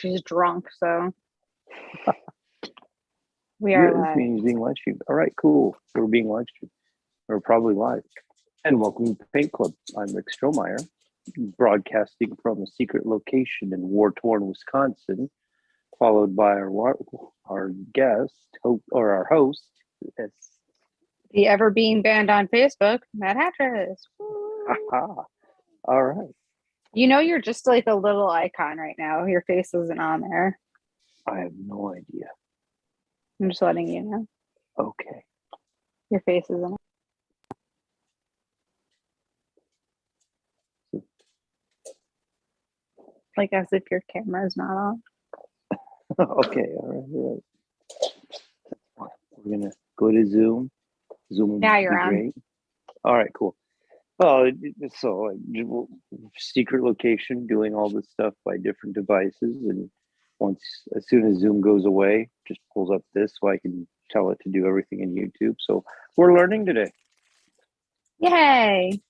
she's drunk, so we Yeah, are this live. means being live streamed. All right, cool. We're being live streamed. We're probably live. And welcome to Paint Club. I'm Rick Strohmeyer, broadcasting from a secret location in war-torn Wisconsin, followed by our guest, or our host. It's, The ever being banned on Facebook, Matt Hatches. aha. All right. You know you're just like a little icon right now. Your face isn't on there. I have no idea. I'm just letting you know. Okay. Your face isn't. Like as if your camera's not on. Okay. All right. We're gonna go to Zoom. Zoom will Now be you're on. great. All right, cool. Oh, so secret location, doing all this stuff by different devices, and as soon as Zoom goes away, just pulls up this so I can tell it to do everything in YouTube. So we're learning today. Yay!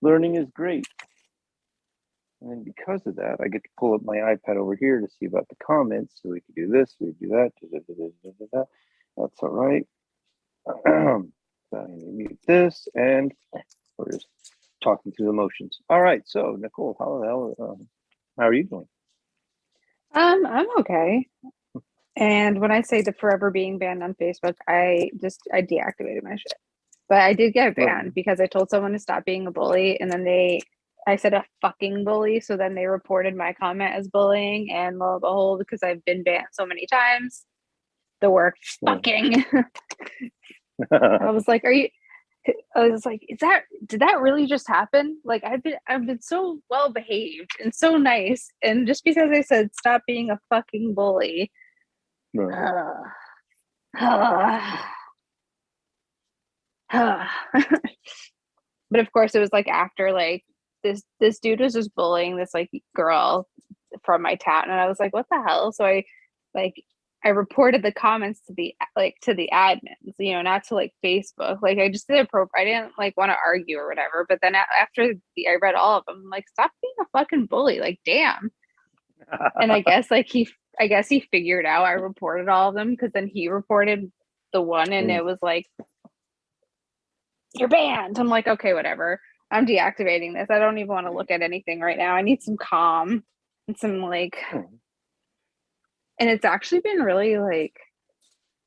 Learning is great. And then because of that, I get to pull up my iPad over here to see about the comments. So we can do this, we do that. That's all right. I'm going to mute this, and we're just talking through the motions. All right. So Nicole, how are you doing? I'm okay. And when I say the forever being banned on Facebook, I deactivated my shit. But I did get banned because I told someone to stop being a bully, and then I said a fucking bully, so then they reported my comment as bullying, and lo and behold, because I've been banned so many times, the word fucking. I was like, did that really just happen? Like I've been so well behaved and so nice, and just because I said stop being a fucking bully. But of course it was like after like this dude was just bullying this like girl from my town, and I was like, what the hell? So I reported the comments to the admins, not to like Facebook. Like I just did I didn't like want to argue or whatever. But then after I read all of them, I'm like, stop being a fucking bully. Like, damn. And I guess he figured out I reported all of them, because then he reported the one, and it was like, you're banned. I'm like, okay, whatever. I'm deactivating this. I don't even want to look at anything right now. I need some calm and some like, and it's actually been really like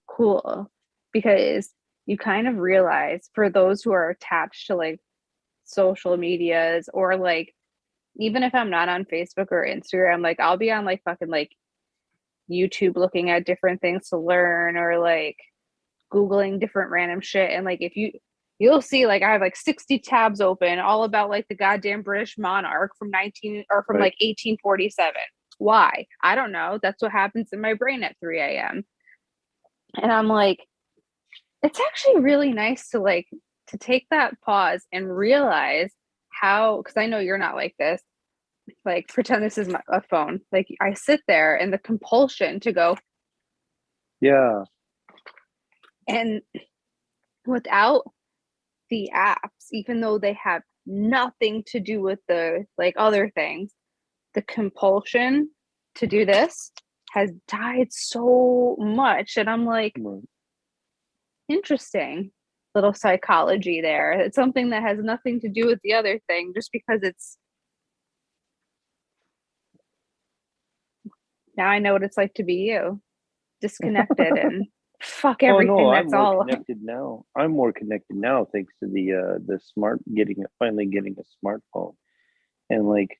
cool, because you kind of realize, for those who are attached to like social medias, or like, even if I'm not on Facebook or Instagram, like I'll be on like fucking like YouTube looking at different things to learn, or like Googling different random shit. And like, you'll see like I have like 60 tabs open all about like the goddamn British monarch from like 1847. Why? I don't know. That's what happens in my brain at 3 a.m. And I'm like, it's actually really nice to take that pause and realize how, because I know you're not like this, like pretend this is a phone. Like I sit there and the compulsion to go, yeah. And without the apps, even though they have nothing to do with the like other things, the compulsion to do this has died so much. And I'm like, interesting little psychology there. It's something that has nothing to do with the other thing, just because it's, now I know what it's like to be you, disconnected and fuck everything. Oh no, that's all connected now. I'm more connected now thanks to the finally getting a smartphone. And like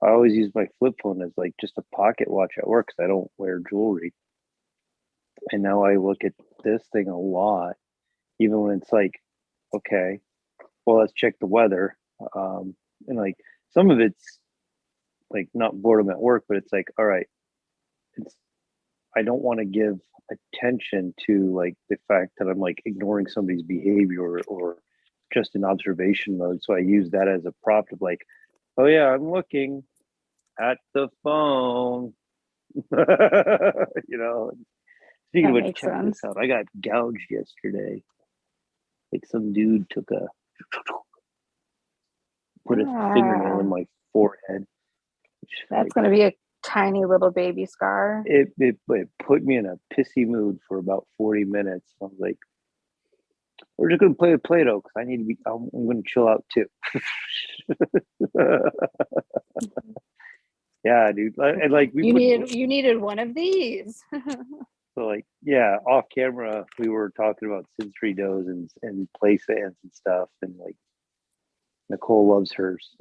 I always use my flip phone as like just a pocket watch at work because I don't wear jewelry. And now I look at this thing a lot, even when it's like, okay, well, let's check the weather. And like some of it's like not boredom at work, but it's like, all right, I don't want to give attention to like the fact that I'm like ignoring somebody's behavior or just in observation mode. So I use that as a prop of like, oh yeah, I'm looking at the phone. Speaking of which, check this out. I got gouged yesterday. Like some dude put a fingernail in my forehead. That's gonna be Tiny little baby scar. It put me in a pissy mood for about 40 minutes. I was like, we're just gonna play with Play-Doh because I need to be. I'm gonna chill out too. Yeah, dude. And like we put You needed one of these. so like yeah, off camera we were talking about sensory doughs and play stands and stuff, and like Nicole loves hers.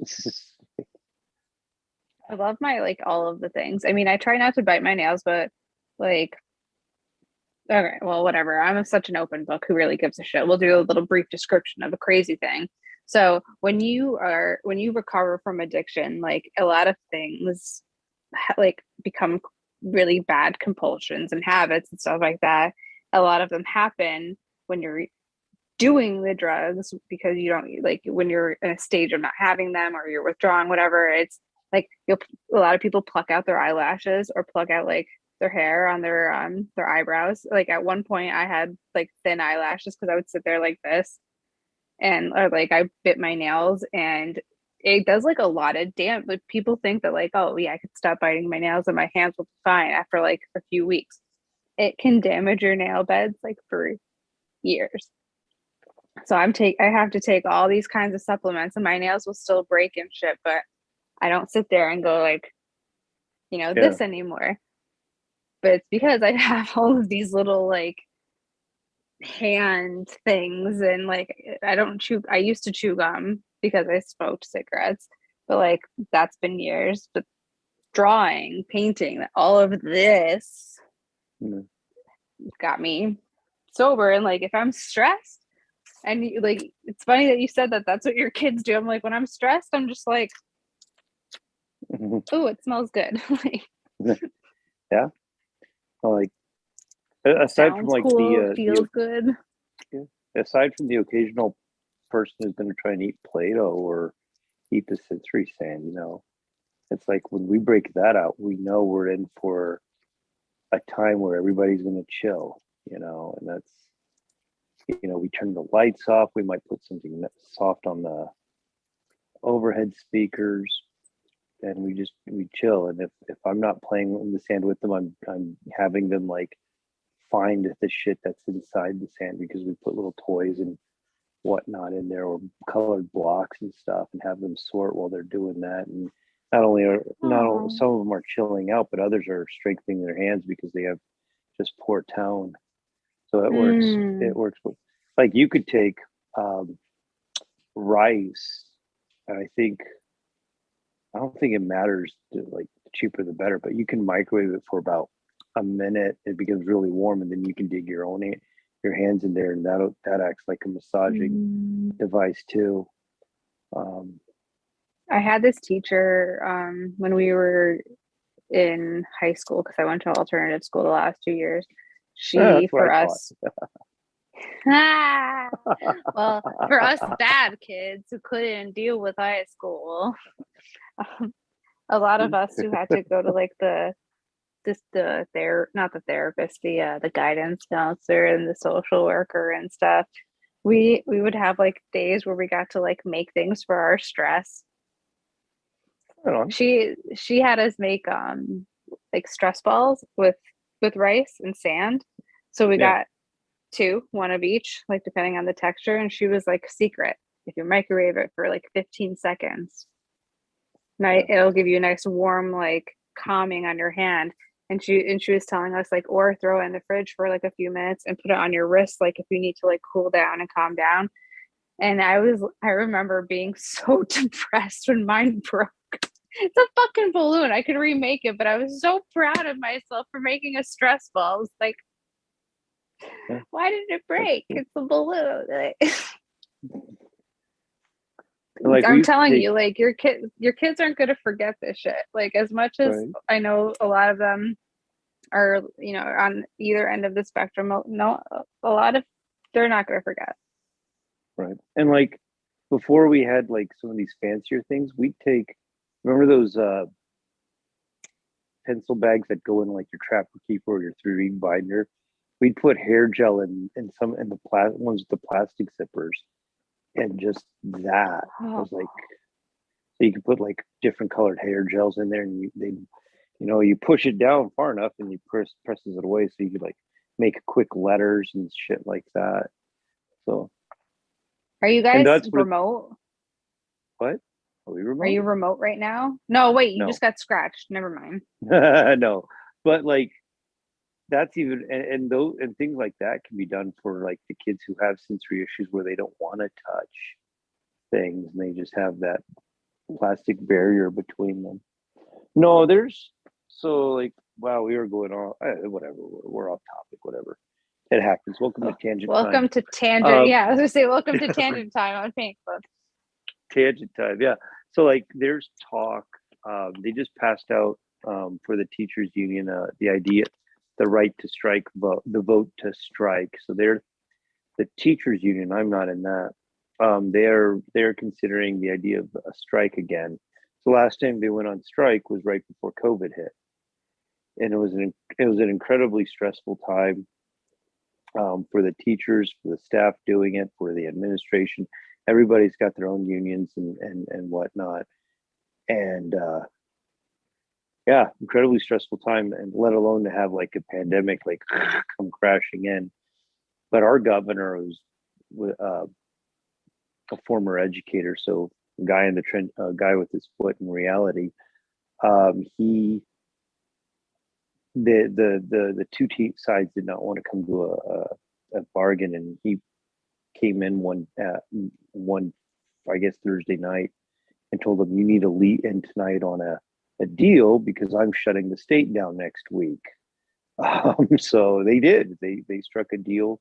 I love my like all of the things. I mean, I try not to bite my nails, but like, okay, well, whatever. I'm such an open book. Who really gives a shit? We'll do a little brief description of a crazy thing. So when you recover from addiction, like a lot of things like become really bad compulsions and habits and stuff like that. A lot of them happen when you're doing the drugs because you don't like when you're in a stage of not having them or you're withdrawing, whatever. It's like a lot of people pluck out their eyelashes or pluck out like their hair on their eyebrows. Like at one point I had like thin eyelashes because I would sit there like this and or like I bit my nails and it does like a lot of damage. Like people think that like, oh yeah, I could stop biting my nails and my hands will be fine after like a few weeks. It can damage your nail beds like for years. So I have to take all these kinds of supplements and my nails will still break and shit, but I don't sit there and go like, Yeah. this anymore. But it's because I have all of these little like hand things and like I used to chew gum because I smoked cigarettes, but like that's been years. But drawing, painting, all of this Mm. got me sober. And like if I'm stressed and like it's funny that you said that that's what your kids do. I'm like when I'm stressed, I'm just like, oh, it smells good. Like Yeah. Like aside from sounds like cool, feels good. aside from the occasional person who's going to try and eat Play-Doh or eat the sensory sand, it's like when we break that out, we know we're in for a time where everybody's going to chill, and that's, we turn the lights off. We might put something soft on the overhead speakers and we chill. And if I'm not playing in the sand with them, I'm having them like find the shit that's inside the sand because we put little toys and whatnot in there or colored blocks and stuff and have them sort while they're doing that. And not only Oh. some of them are chilling out, but others are strengthening their hands because they have just poor tone. So it works. Mm. It works. Like you could take rice, and I don't think it matters like the cheaper the better, but you can microwave it for about a minute. It becomes really warm, and then you can dig your hands in there, and that acts like a massaging Mm. device too. Um, I had this teacher when we were in high school because I went to alternative school the last 2 years. She, that's what I for thought. us, well, for us bad kids who couldn't deal with high school, a lot of us who had to go to like not the therapist, the guidance counselor and the social worker and stuff. We would have like days where we got to like make things for our stress. Right on. She had us make like stress balls with rice and sand. So we Yeah. got two, one of each, like depending on the texture. And she was like, secret, if you microwave it for like 15 seconds, Yeah. it'll give you a nice warm, like calming on your hand. And she was telling us like, or throw it in the fridge for like a few minutes and put it on your wrist, like if you need to like cool down and calm down. And I remember being so depressed when mine broke. It's a fucking balloon. I could remake it, but I was so proud of myself for making a stress ball. I was like, Yeah. why did it break? It's a balloon. Like we I'm used to telling take, you, like your kids aren't gonna forget this shit. Like as much as right, I know a lot of them are, on either end of the spectrum, no, a lot of they're not gonna forget. right, and like before we had like some of these fancier things, we'd take. Remember those pencil bags that go in like your Trapper Keeper or your 3D binder? We'd put hair gel in some in the ones with the plastic zippers, and just that Oh, was like so you could put like different colored hair gels in there, and they you push it down far enough and you presses it away, so you could like make quick letters and shit like that. So, Are you and guys that's remote? what? Are we Are you remote? remote right now? No, wait, you No, just got scratched. Never mind. no. But like that's even and those and things like that can be done for like the kids who have sensory issues where they don't want to touch things and they just have that plastic barrier between them. No, there's so like wow, we were going on whatever. We're off topic, whatever. It happens. Welcome to Oh, Tangent Time. welcome to Tangent. Yeah, I was gonna say welcome to Tangent Time on Pink Club. Tangent Time, yeah. So like there's talk. They just passed out for the teachers union the idea, the right to strike vote, the vote to strike. So they're the teachers union. I'm not in that. They're considering the idea of a strike again. So last time they went on strike was right before COVID hit, and it was an incredibly stressful time for the teachers, for the staff doing it, for the administration. Everybody's got their own unions and whatnot, and yeah, incredibly stressful time, and let alone to have like a pandemic like come crashing in. But our governor was a former educator, so guy in the trend, guy with his foot in reality. He the two sides did not want to come to a bargain, and he came in one I guess Thursday night and told them you need to lead in tonight on a deal because I'm shutting the state down next week. So they did. They struck a deal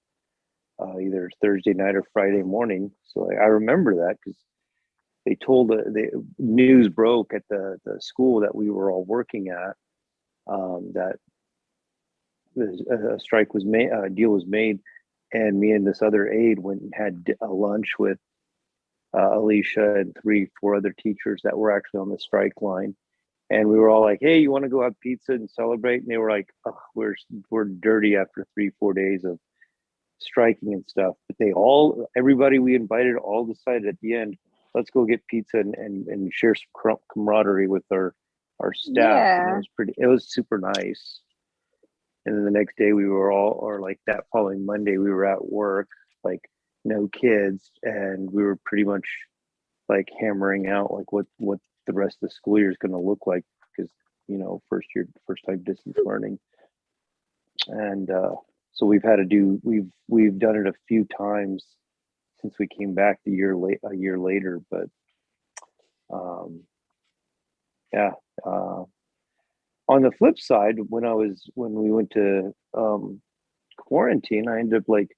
either Thursday night or Friday morning. So I remember that because they told the news broke at the school that we were all working at that a strike was made, a deal was made, and me and this other aide went and had a lunch with Alicia and 3, 4 other teachers that were actually on the strike line. And we were all like, "Hey, you want to go have pizza and celebrate?" And they were like, "Oh, we're dirty after 3, 4 days of striking and stuff." But everybody we invited all decided at the end, let's go get pizza and share some camaraderie with our staff. And Yeah. it was super nice. And then the next day we were all, or like that following Monday, we were at work, like no kids, and we were pretty much like hammering out like what the rest of the school year is going to look like because first time distance learning, and so we've done it a few times since we came back a year later, but yeah. On the flip side, when we went to quarantine, I ended up like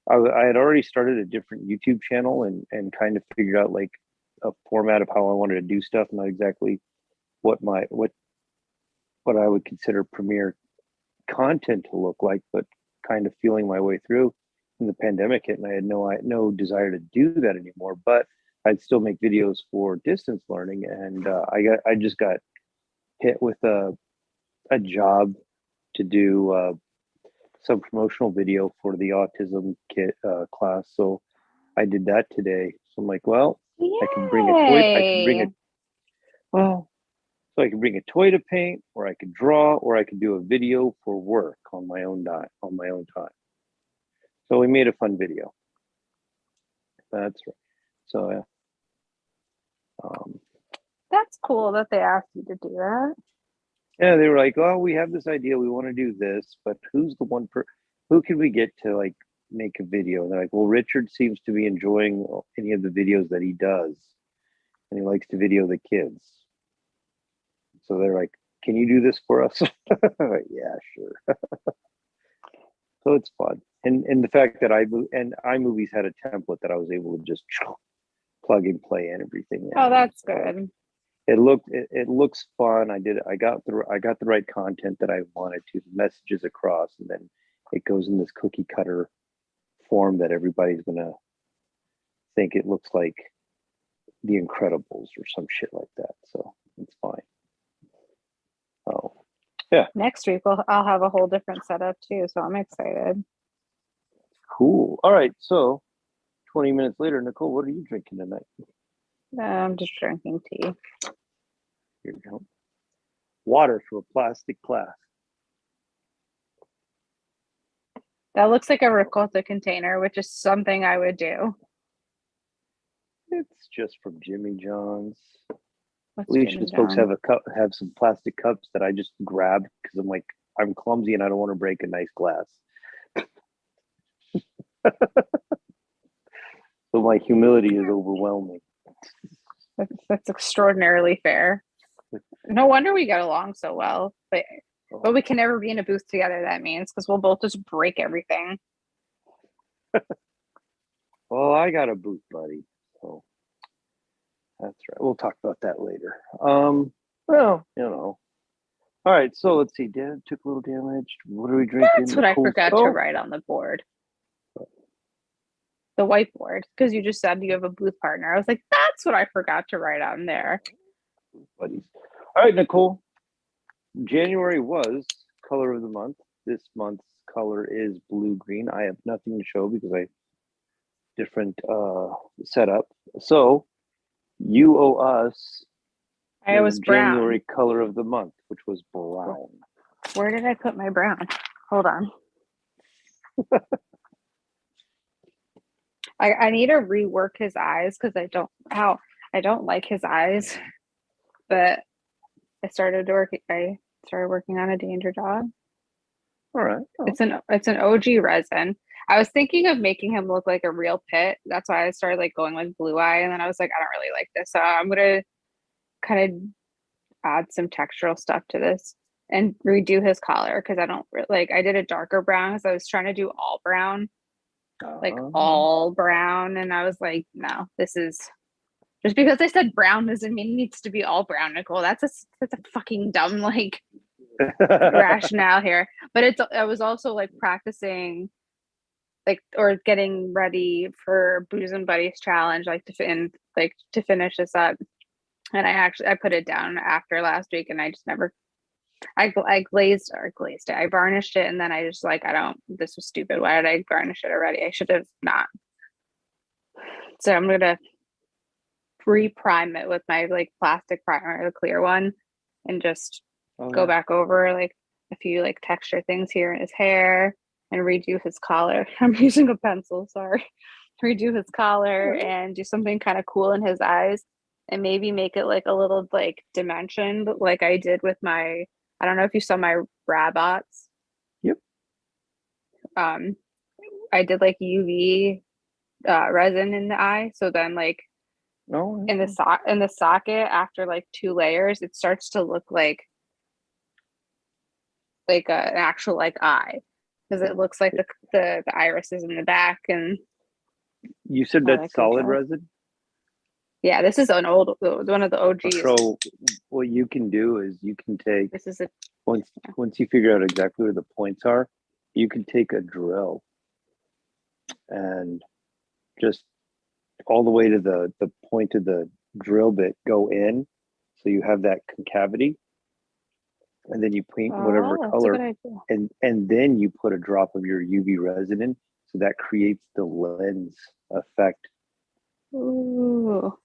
I had already started a different YouTube channel and kind of figured out like a format of how I wanted to do stuff, not exactly what I would consider premier content to look like, but kind of feeling my way through. And the pandemic hit, and I had no desire to do that anymore. But I'd still make videos for distance learning, and I just got hit with a job to do some promotional video for the autism kit class. So I did that today. So I'm like, well, I can bring a toy. I can bring Yay. a well, so I can bring a toy to paint, or I could draw, or I could do a video for work on my own time. So we made a fun video. That's right. So yeah. That's cool that they asked you to do that. Yeah, they were like, "Oh, we have this idea. We want to do this, but who can we get to like make a video?" And they're like, "Well, Richard seems to be enjoying any of the videos that he does, and he likes to video the kids." So they're like, "Can you do this for us?" Yeah, sure. So it's fun, and the fact that iMovies had a template that I was able to just plug and play and everything. Oh, that's good. It looks fun. I got the right content that I wanted to, the messages across, and then it goes in this cookie cutter form that everybody's gonna think it looks like The Incredibles or some shit like that. So it's fine. Oh, yeah, Next week I'll have a whole different setup too, so I'm excited. cool. All right, so 20 minutes later, Nicole, what are you drinking tonight? I'm just drinking tea. Here we go. water through a plastic glass. That looks like a ricotta container, which is something I would do. It's just from Jimmy John's. What's Alicia's Jimmy folks John? have some plastic cups that I just grab because I'm clumsy and I don't want to break a nice glass. So my humility is overwhelming. That's extraordinarily fair. No wonder we get along so well. But we can never be in a booth together, that means, because we'll both just break everything. Well, I got a booth buddy, so that's right. We'll talk about that later. Well, All right, so let's see. Dad took a little damage. What are we drinking? That's what I forgot to write on the board. The whiteboard, because you just said you have a booth partner. I was like, that's what I forgot to write on there. Buddies. All right, Nicole. January was color of the month. This month's color is blue green. I have nothing to show because I different setup. So you owe us I was brown. January color of the month, which was brown. Where did I put my brown? Hold on. I need to rework his eyes because I don't like his eyes. But I started working on a danger dog. All right. Oh. It's an OG resin. I was thinking of making him look like a real pit. That's why I started like going like blue eye, and then I was like, I don't really like this. So I'm gonna kind of add some textural stuff to this and redo his collar because I don't like I did a darker brown because I was trying to do all brown, like all brown, and I was like, no, this is just because I said brown doesn't mean it needs to be all brown, Nicole. That's a fucking dumb like rationale here. But I was also like practicing like or getting ready for Booze and Buddies challenge like to finish this up. And I put it down after last week and I just never I glazed it. I varnished it and then I just like this was stupid. Why did I varnish it already? I should have not. So I'm gonna re-prime it with my like plastic primer, the clear one, and just go back over like a few like texture things here in his hair and redo his collar. I'm using a pencil, sorry. Redo his collar and do something kind of cool in his eyes and maybe make it like a little like dimensioned like I did with I don't know if you saw my Rabots. Yep. I did like UV resin in the eye. So then like in the socket after like 2 layers, it starts to look like an actual like eye because it looks like the iris is in the back. And you said that's solid resin? Yeah, this is one of the OGs. So what you can do is you can take once you figure out exactly where the points are, you can take a drill and just all the way to the point of the drill bit go in, so you have that concavity, and then you paint whatever color, and then you put a drop of your UV resin in, so that creates the lens effect. Ooh.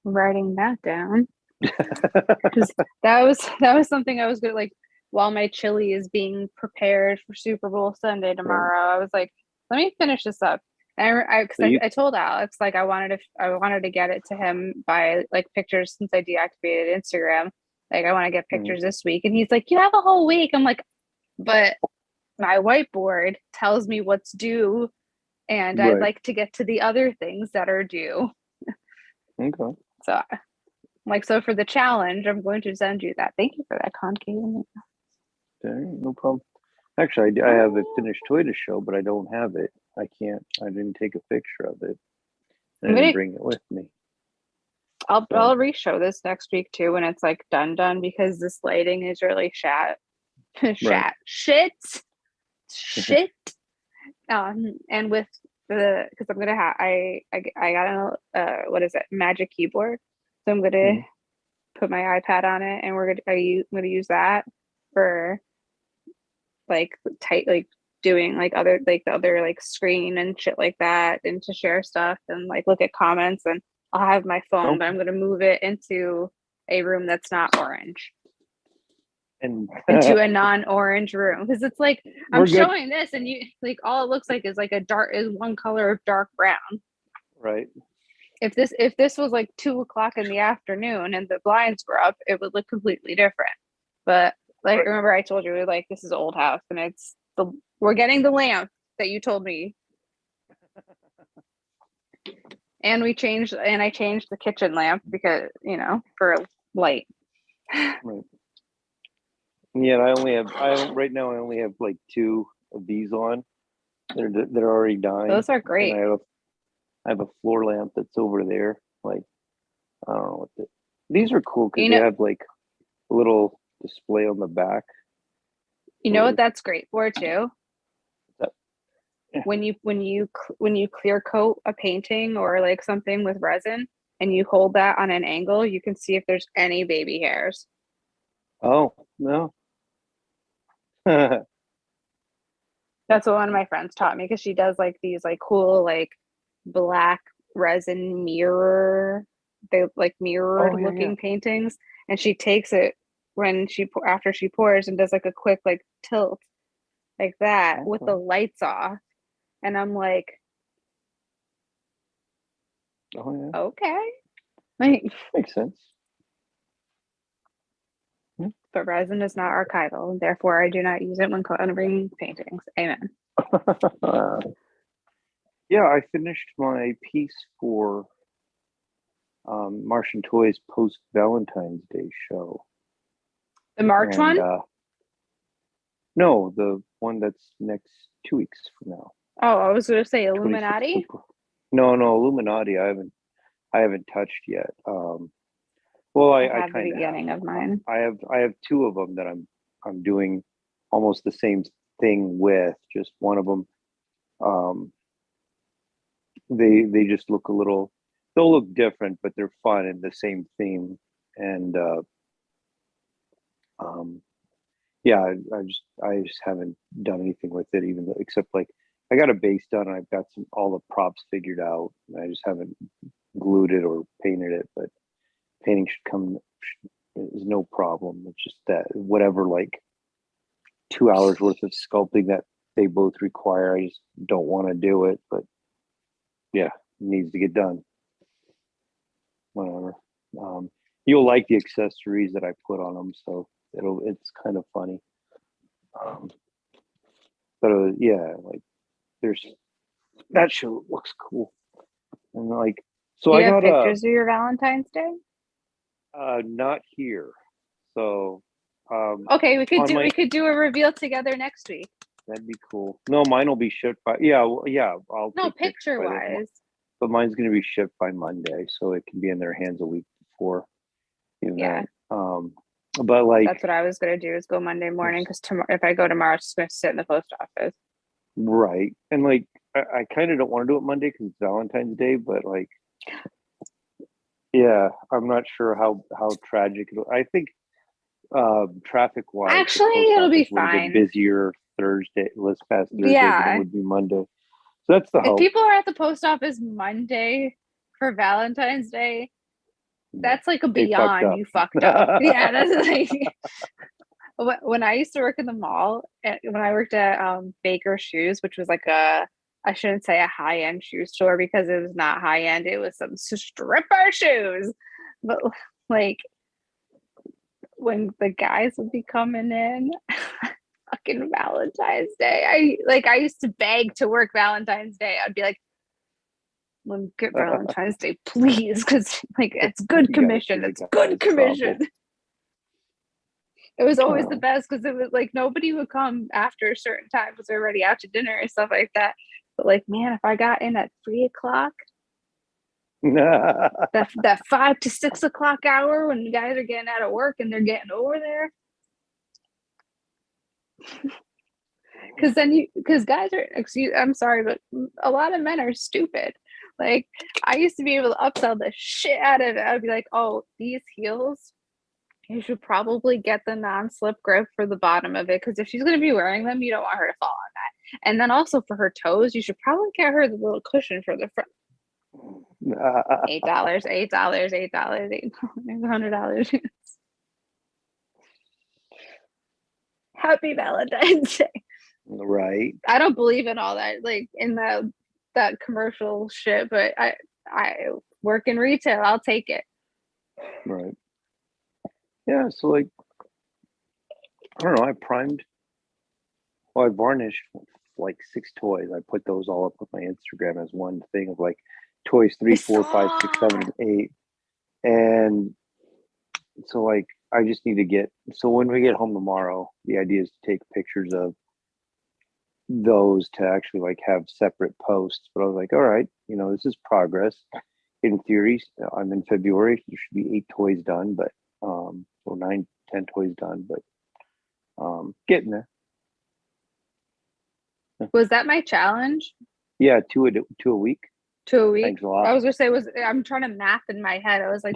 Writing that down. that was something I was good like while my chili is being prepared for Super Bowl Sunday tomorrow. I was like, let me finish this up. And I told Alex like I wanted to get it to him by like pictures since I deactivated Instagram. Like I want to get pictures this week, and he's like, you have a whole week. I'm like, but my whiteboard tells me what's due, and I'd like to get to the other things that are due. Okay. So, so for the challenge, I'm going to send you that. Thank you for that, concave. No problem. Actually, I have a finished toy to show, but I don't have it. I didn't take a picture of it. I didn't bring it with me. I'll re-show this next week too when it's like done because this lighting is really shit. And with because I'm gonna have I got a what is it, Magic Keyboard, so I'm gonna put my iPad on it and I'm gonna use that for like doing like other like the other like screen and shit like that, and to share stuff and like look at comments. And I'll have my phone, but I'm gonna move it into a room that's not orange. and into a non-orange room because it's like I'm we're good, showing this and you like all it looks like is like a dark is one color of dark brown. right? If this was like 2 o'clock in the afternoon and the blinds were up, it would look completely different. But like Right. remember I told you like this is old house and it's the we're getting the lamp that you told me. And I changed the kitchen lamp because, for light. Right. Yeah, right now I only have like two of these on. They're already dying, Those are and great. I have a floor lamp that's over there. Like I don't know these are cool because You they know, have like a little display on the back. you know what Where that's great for too? that, When you clear coat a painting or like something with resin and you hold that on an angle, you can see if there's any baby hairs. oh no, that's That's what one of funny. my friends taught me because she does like these like cool like black resin they like mirrored Oh yeah, yeah. looking paintings, and she takes it when after she pours and does like a quick like tilt like that with the Okay. lights off, and I'm like, Oh yeah, okay, like, makes sense. but resin is not archival, and therefore I do not use it when coloring paintings. Amen. Yeah, I finished my piece for Martian Toys post Valentine's Day show, The March and one? no, the one that's next 2 weeks from now, Oh, I was going to say 26th Illuminati. April. No, no, Illuminati. I haven't touched yet. Well, I I have the kind of have. beginning of mine. I have two of them that I'm doing almost the same thing with. Just one of them, um, they just look a little. They'll look different, but they're fun and the same theme. And um, yeah, I just haven't done anything with it, even though, except like I got a base done. And I've got all the props figured out. And I just haven't glued it or painted it, but painting should come is no problem. It's just that whatever like 2 hours worth of sculpting that they both require, I just don't want to do it. But yeah, it needs to get done. Whatever. Um, you'll like the accessories that I put on them, so it's kind of funny. Um, but yeah, like there's that show looks cool, and like so Do I you have got a pictures of your Valentine's Day? not here, so Okay, we could on do my we could do a reveal together next week. that'd be cool. No, mine will be shipped by yeah, yeah. I'll No, take pictures picture by then, wise. but mine's going to be shipped by Monday, so it can be in their hands a week before the Yeah, event. But like, that's what I was gonna do is go Monday morning there's because tomorrow if I go tomorrow, it's just gonna sit in the post office. right, and like I kind of don't want to do it Monday because it's Valentine's Day, but like, yeah, I'm not sure how tragic it'll. I think traffic wise, the Actually, post it'll be office would have been fine. busier Thursday, this past Thursday than it Yeah, would be Monday. So that's the if hope. people are at the post office Monday for Valentine's Day, Yeah, that's like a they fucked beyond up. you fucked up. Yeah, that's like when I used to work in the mall, when I worked at Baker Shoes, which was like I shouldn't say a high end shoe store because it was not high end. It was some stripper shoes. But like when the guys would be coming in, fucking Valentine's Day, I used to beg to work Valentine's Day. I'd be like, let me get Valentine's Day, please, because like it's good You gotta see commission. the It's guys good commission. topple. It was always the Oh. best because it was like nobody would come after a certain time because they're already out to dinner and stuff like that. But like, man, if I got in at 3 o'clock, that 5 to 6 o'clock hour when you guys are getting out of work and they're getting over there, because guys are I'm sorry, but a lot of men are stupid. Like I used to be able to upsell the shit out of it. I'd be like, oh, these heels, you should probably get the non-slip grip for the bottom of it because if she's going to be wearing them, you don't want her to fall on that. And then also for her toes, you should probably get her the little cushion for the front. $8, $8, $8, $8, $100. Happy Valentine's Day. Right. I don't believe in all that, like in that commercial shit, but I work in retail. I'll take it. Right. Yeah. So like, I don't know. I primed. Well, I varnished like 6 toys. I put those all up with my Instagram as one thing of like toys I three, four, five, six, saw. seven, and 8. And so like I just need to get so when we get home tomorrow, the idea is to take pictures of those to actually like have separate posts. But I was like, all right, this is progress. In theory, I'm in February. There should be 8 toys done, but or 9, 10 toys done, but getting there. Was that my challenge? Yeah, two a week. 2 a week. Thanks a lot. I was gonna say I'm trying to math in my head. I was like,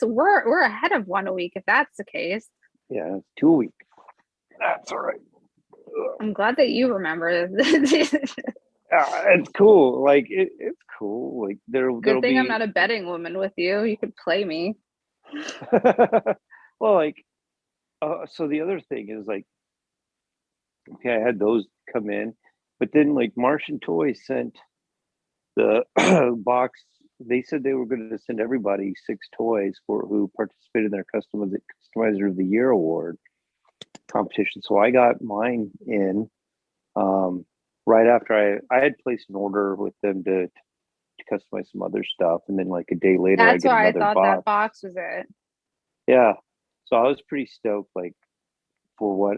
we're ahead of 1 a week if that's the case. Yeah, it's 2 a week. That's all right. I'm glad that you remember. It's cool. Like it's cool. Like there'll Good thing be. I'm not a betting woman with you. You could play me. Well, like, so the other thing is like, okay, I had those come in, but then like Martian Toys sent the box. They said they were going to send everybody 6 toys for who participated in their customizer of the year award competition. So I got mine in right after I had placed an order with them to customize some other stuff, and then like a day later I That's get why I another thought box. that box was it. Yeah, so I was pretty stoked, like for what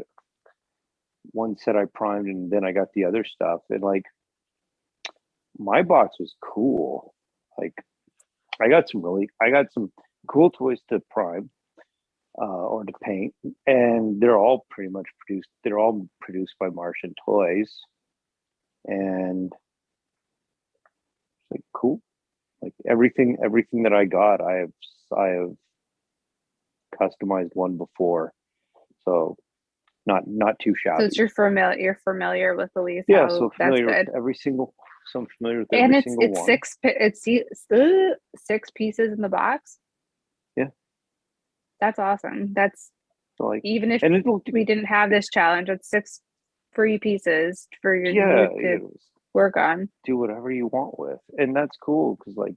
one set I primed, and then I got the other stuff, and like my box was cool. Like I got some cool toys to prime or to paint, and they're all pretty much produced. They're all produced by Martian Toys, and it's like cool. Like everything that I got, I have customized one before, so not too So shabby. it's you're familiar with Elise. Yeah, How so that's familiar good. with every single. So I'm familiar with And every single it's one. it's 6 pieces in the box. Yeah, That's awesome. That's so like, even if and it'll we didn't have this challenge, it's 6 free pieces for you yeah, to work on. do whatever you want with, and that's cool because like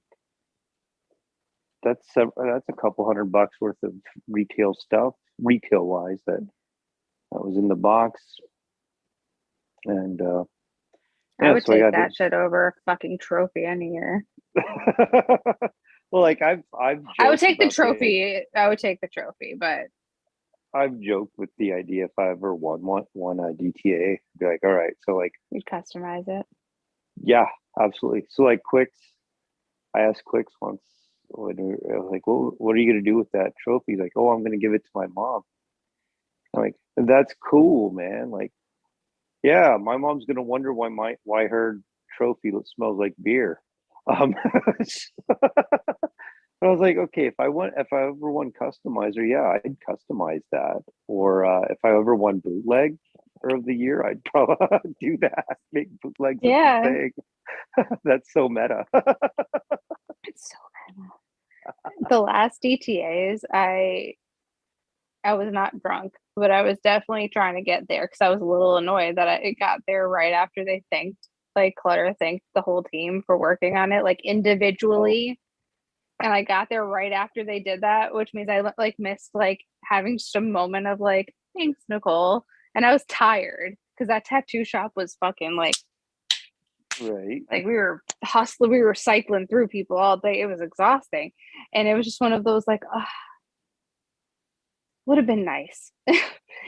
that's a couple $100 worth of retail stuff, retail wise that was in the box, and I yeah, would so I take got that shit over a fucking trophy any year. well, like I've I would joked take the about trophy. I would take the trophy, but I've joked with the idea if I ever won a DTA, be like, all right, so like, you'd customize it. yeah, absolutely. So like Quicks, I asked Quicks once when I was like, what are you gonna do with that trophy? He's like, oh, I'm gonna give it to my mom. I'm like, that's cool, man. Like, yeah, my mom's gonna wonder why her trophy smells like beer. I was like, okay, if I ever won customizer, yeah, I'd customize that. Or if I ever won bootleg of the year, I'd probably do that. Make bootlegs of the Yeah, thing. That's so meta. it's so good. The last DTAs, I was not drunk, but I was definitely trying to get there because I was a little annoyed that it got there right after they Clutter thanked the whole team for working on it, like Oh, individually. And I got there right after they did that, which means I like missed like having just a moment of like, thanks, Nicole. And I was tired because that tattoo shop was fucking right. like we were hustling, we were cycling through people all day. It was exhausting. And it was just one of those like, would have been nice.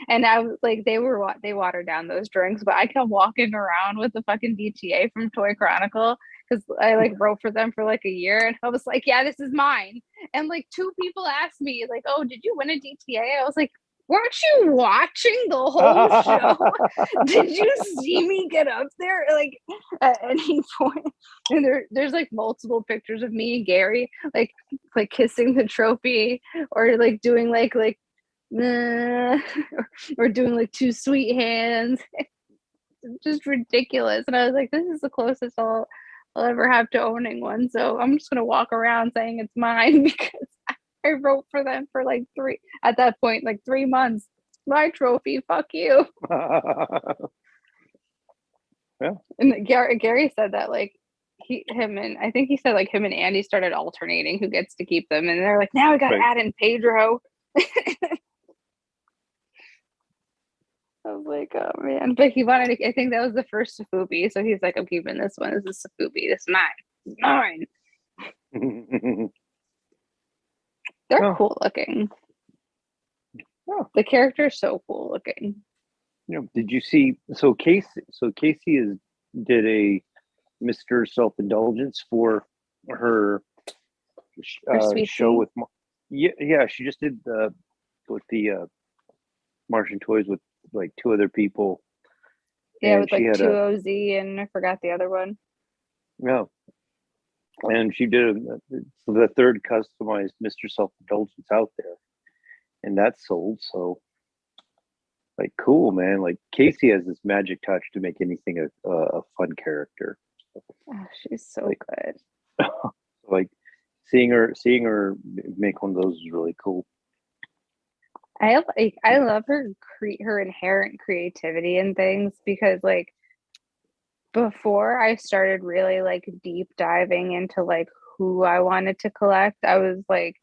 And I was like, they watered down those drinks, but I kept walking around with the fucking DTA from Toy Chronicle because I like wrote for them for like a year, and I was like, yeah, this is mine. And like 2 people asked me, like, oh, did you win a DTA? I was like, weren't you watching the whole show? Did you see me get up there like at any point? And there's like multiple pictures of me and Gary like kissing the trophy or like doing like or doing like 2 sweet hands. Just ridiculous. And I was like, this is the closest I'll ever have to owning one. So I'm just gonna walk around saying it's mine because I wrote for them for like 3 at that point, like 3 months. my trophy. Fuck you. Yeah. And Gary said that like him and I think he said like him and Andy started alternating who gets to keep them, and they're like, now we got to Right. add in Pedro. I was like, oh man, but he wanted to, I think that was the first Safubi, so he's like, I'm keeping this one. This is Safubi. This is mine. It's mine. They're Oh. cool looking. Oh. The character is so cool looking. You know, did you see? So Casey did a Mr. Self-Indulgence for her Sweet show Tea? with. Yeah. She just did with the Martian Toys with like two other people, Yeah, and with she like had two OZ and I forgot the other one. yeah, and she did the third customized Mr. Self-Indulgence out there, and that sold. So like, cool, man. Like Casey has this magic touch to make anything a fun character. Oh, she's so Like, good. like seeing her make one of those is really cool. I love her inherent creativity and things, because like before I started really like deep diving into like who I wanted to collect, I was like,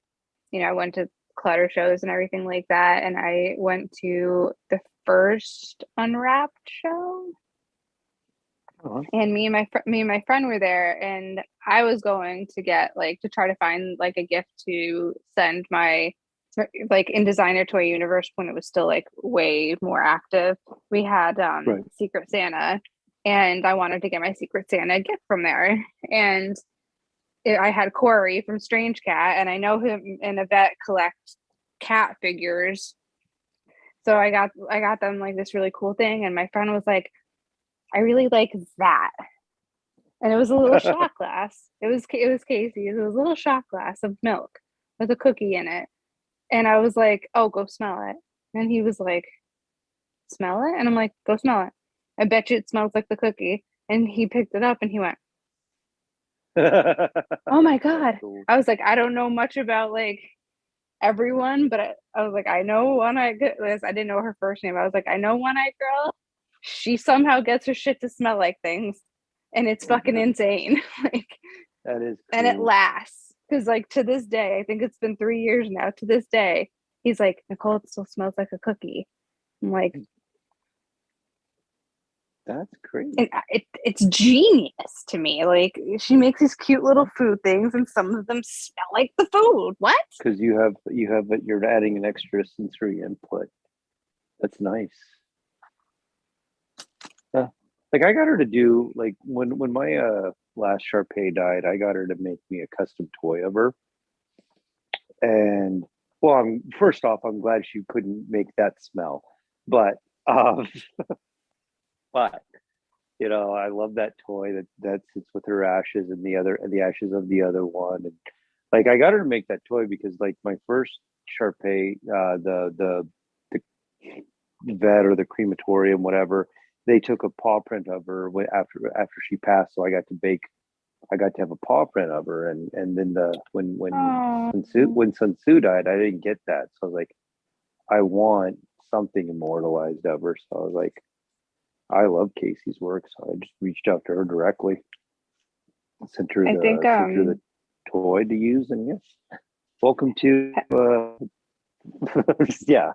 I went to clutter shows and everything like that, and I went to the first Unwrapped show, Uh-huh. and me and my friend were there, and I was going to get like to try to find like a gift to send my, like in Designer Toy Universe when it was still like way more active. We had Right. Secret Santa, and I wanted to get my Secret Santa gift from there, and I had Corey from Strange Cat, and I know him and Yvette collect cat figures, so I got them like this really cool thing, and my friend was like, I really like that. And it was a little shot glass. It was Casey's. It was a little shot glass of milk with a cookie in it. And I was like, "Oh, go smell it." And he was like, "Smell it?" And I'm like, "Go smell it. I bet you it smells like the cookie." And he picked it up and he went, "Oh my God." Cool. I was like, I don't know much about like everyone, but I was like, I know One-Eyed Liz. I didn't know her first name. I was like, I know One-Eyed Girl. She somehow gets her shit to smell like things, and it's fucking insane. Like, That is cool. and it lasts, because like to this day, I think it's been 3 years now. To this day, he's like, Nicole, it still smells like a cookie. I'm like, That's great. and it's genius to me. Like, she makes these cute little food things, and some of them smell like the food. What? Because you're adding an extra sensory input. That's nice. Like I got her to do like when my last Sharpay died, I got her to make me a custom toy of her. And well, first off, I'm glad she couldn't make that smell, but um, but I love that toy that sits with her ashes and the ashes of the other one, and like I got her to make that toy because like my first Sharpay, the vet or the crematorium, whatever, they took a paw print of her after she passed, so I got to have a paw print of her, and then Oh, when Sun Tzu died, I didn't get that, so I was like, I want something immortalized of her, so I was like, I love Casey's work, so I just reached out to her directly, sent her I think the toy to use, and yes, welcome to yeah,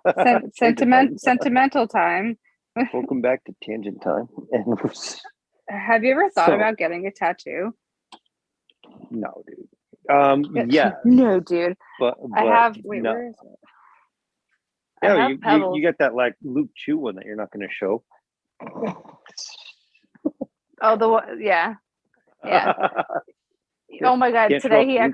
sentimental time. welcome back to Tangent Time. And Have you ever thought so, about getting a tattoo? no, dude. Yeah, No, dude. but I have. Wait, no. where is it? I Yeah, have Pebbles. you get that like Luke Chew one that you're not going to show. Oh, the one. Yeah. Yeah. Oh my God. Can't show Today off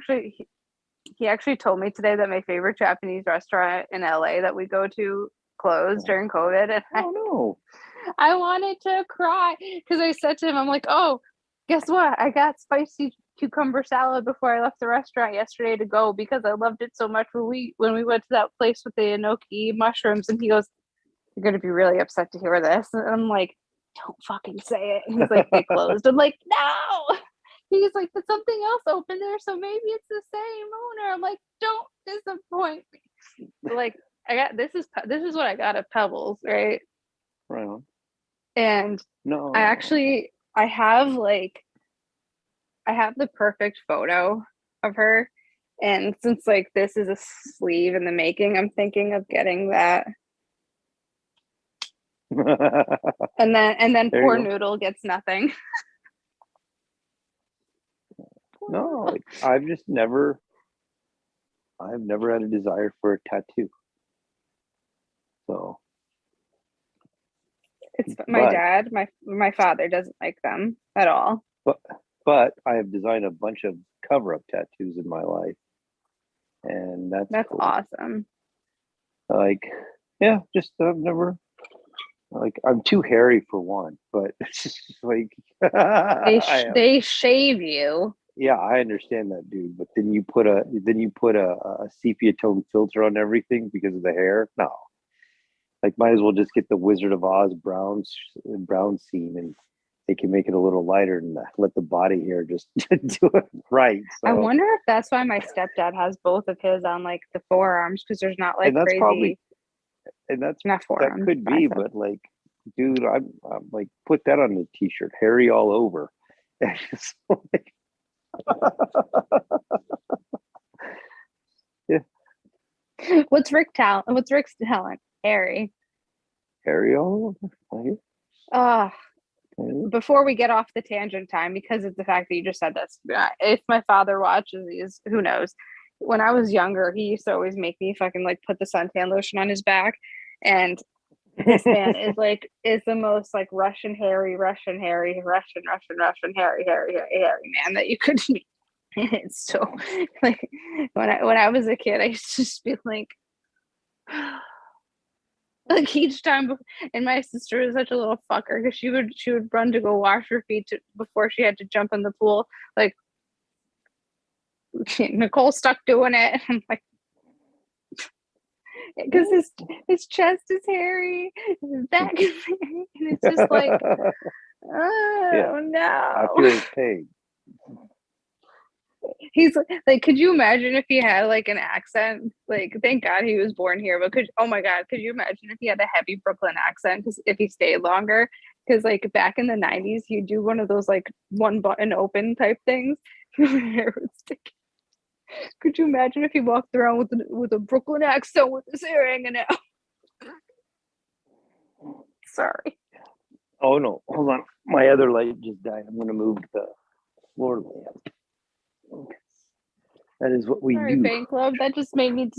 he actually told me today that my favorite Japanese restaurant in LA that we go to closed during COVID, and oh no. I wanted to cry because I said to him, I'm like, oh, guess what? I got spicy cucumber salad before I left the restaurant yesterday to go because I loved it so much when we went to that place with the enoki mushrooms. And he goes, "You're gonna be really upset to hear this." And I'm like, "Don't fucking say it." And he's like, "They closed." I'm like, "No." He's like, "There's something else open there, so maybe it's the same owner." I'm like, "Don't disappoint me." Like, this is what I got at Pebbles, right? Right on. And I No. actually I have like I have the perfect photo of her. And since like this is a sleeve in the making, I'm thinking of getting that. And then There you poor go. Noodle gets nothing. No, like, I've never had a desire for a tattoo. So, It's my but dad, my father doesn't like them at all. but but I have designed a bunch of cover-up tattoos in my life, and that's That's cool. awesome. Like, yeah, just I've never like I'm too hairy for one, but it's just like I am. They shave you. Yeah, I understand that, dude. But then you put a sepia tone filter on everything because of the hair. No, like might as well just get the Wizard of Oz brown scene, and they can make it a little lighter and let the body hair just do it right. I So, wonder if that's why my stepdad has both of his on like the forearms because there's not like and that's probably crazy, and that's not that forearms, could be, biceps. but like, dude, I'm like put that on the t-shirt, hairy all over. And it's like, yeah, What's Rick's talent? Harry. hairy all over. Like, Uh yeah. before we get off the tangent time, because of the fact that you just said this, if my father watches these, who knows? When I was younger, he used to always make me fucking like put the suntan lotion on his back, and this man is the most like Russian Harry man that you could meet. It's so like when I was a kid, I used to just be like each time, and my sister was such a little fucker because she would run to go wash her feet before she had to jump in the pool. Like Nicole stuck doing it. I'm like, because his chest is hairy, his back is hairy, and it's just like, Yeah, oh I no. feel his pain. He's like, could you imagine if he had like an accent? Like, thank God he was born here, but oh my God, could you imagine if he had a heavy Brooklyn accent? Because if he stayed longer, because like back in the 90s, he'd do one of those like one button open type things. Hair would stick. Could you imagine if he walked around with a Brooklyn accent with his hair hanging out? Sorry. Oh no, hold on. My other light just died. I'm gonna move the floor lamp. That is what we Sorry, do. fan club. That just made me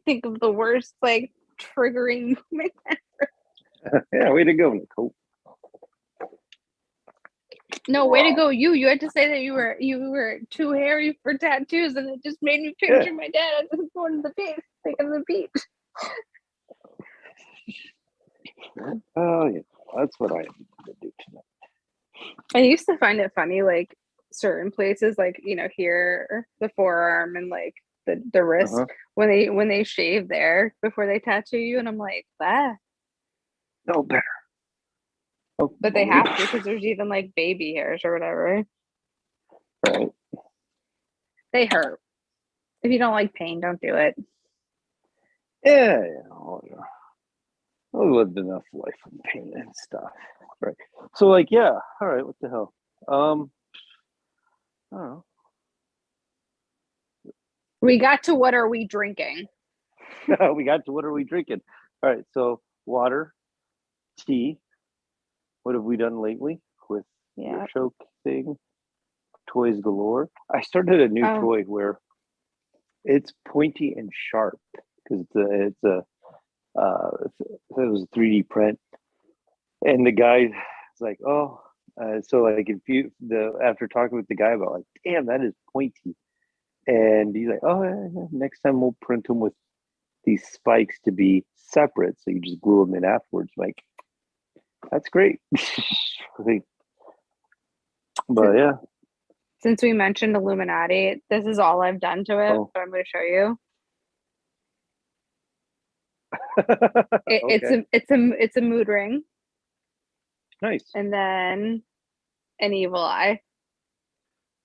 think of the worst like triggering moment. Yeah, way to go, Nicole. No, way to go, you. You had to say that you were too hairy for tattoos, and it just made me Yeah. picture my dad going to the beach, taking the beach. Oh yeah, that's what I need to do tonight. I used to find it funny, like certain places, like here, the forearm and like the wrist, Uh-huh. when they shave there before they tattoo you, and I'm like, ah, No better. Oh, but they have to because there's even like baby hairs or whatever. right. They hurt. If you don't like pain, don't do it. Yeah, yeah. Oh, yeah. I lived enough life and pain and stuff. Right. So like, yeah. All right. What the hell? I don't We got to what are we drinking? know. We got to what are we drinking? All right. So water, tea. What have we done lately with Yeah. your show thing? Toys galore. I started a new Oh, toy where it's pointy and sharp because it was a 3D print, and the guy was like, "Oh," so like if you the after talking with the guy about like, "Damn, that is pointy," and he's like, "Oh, yeah, yeah, next time we'll print them with these spikes to be separate, so you just glue them in afterwards." I'm like, that's great. Like, but yeah. since we mentioned Illuminati, this is all I've done to it, Oh, but I'm going to show you. It's okay, a mood ring, nice. and then an evil eye.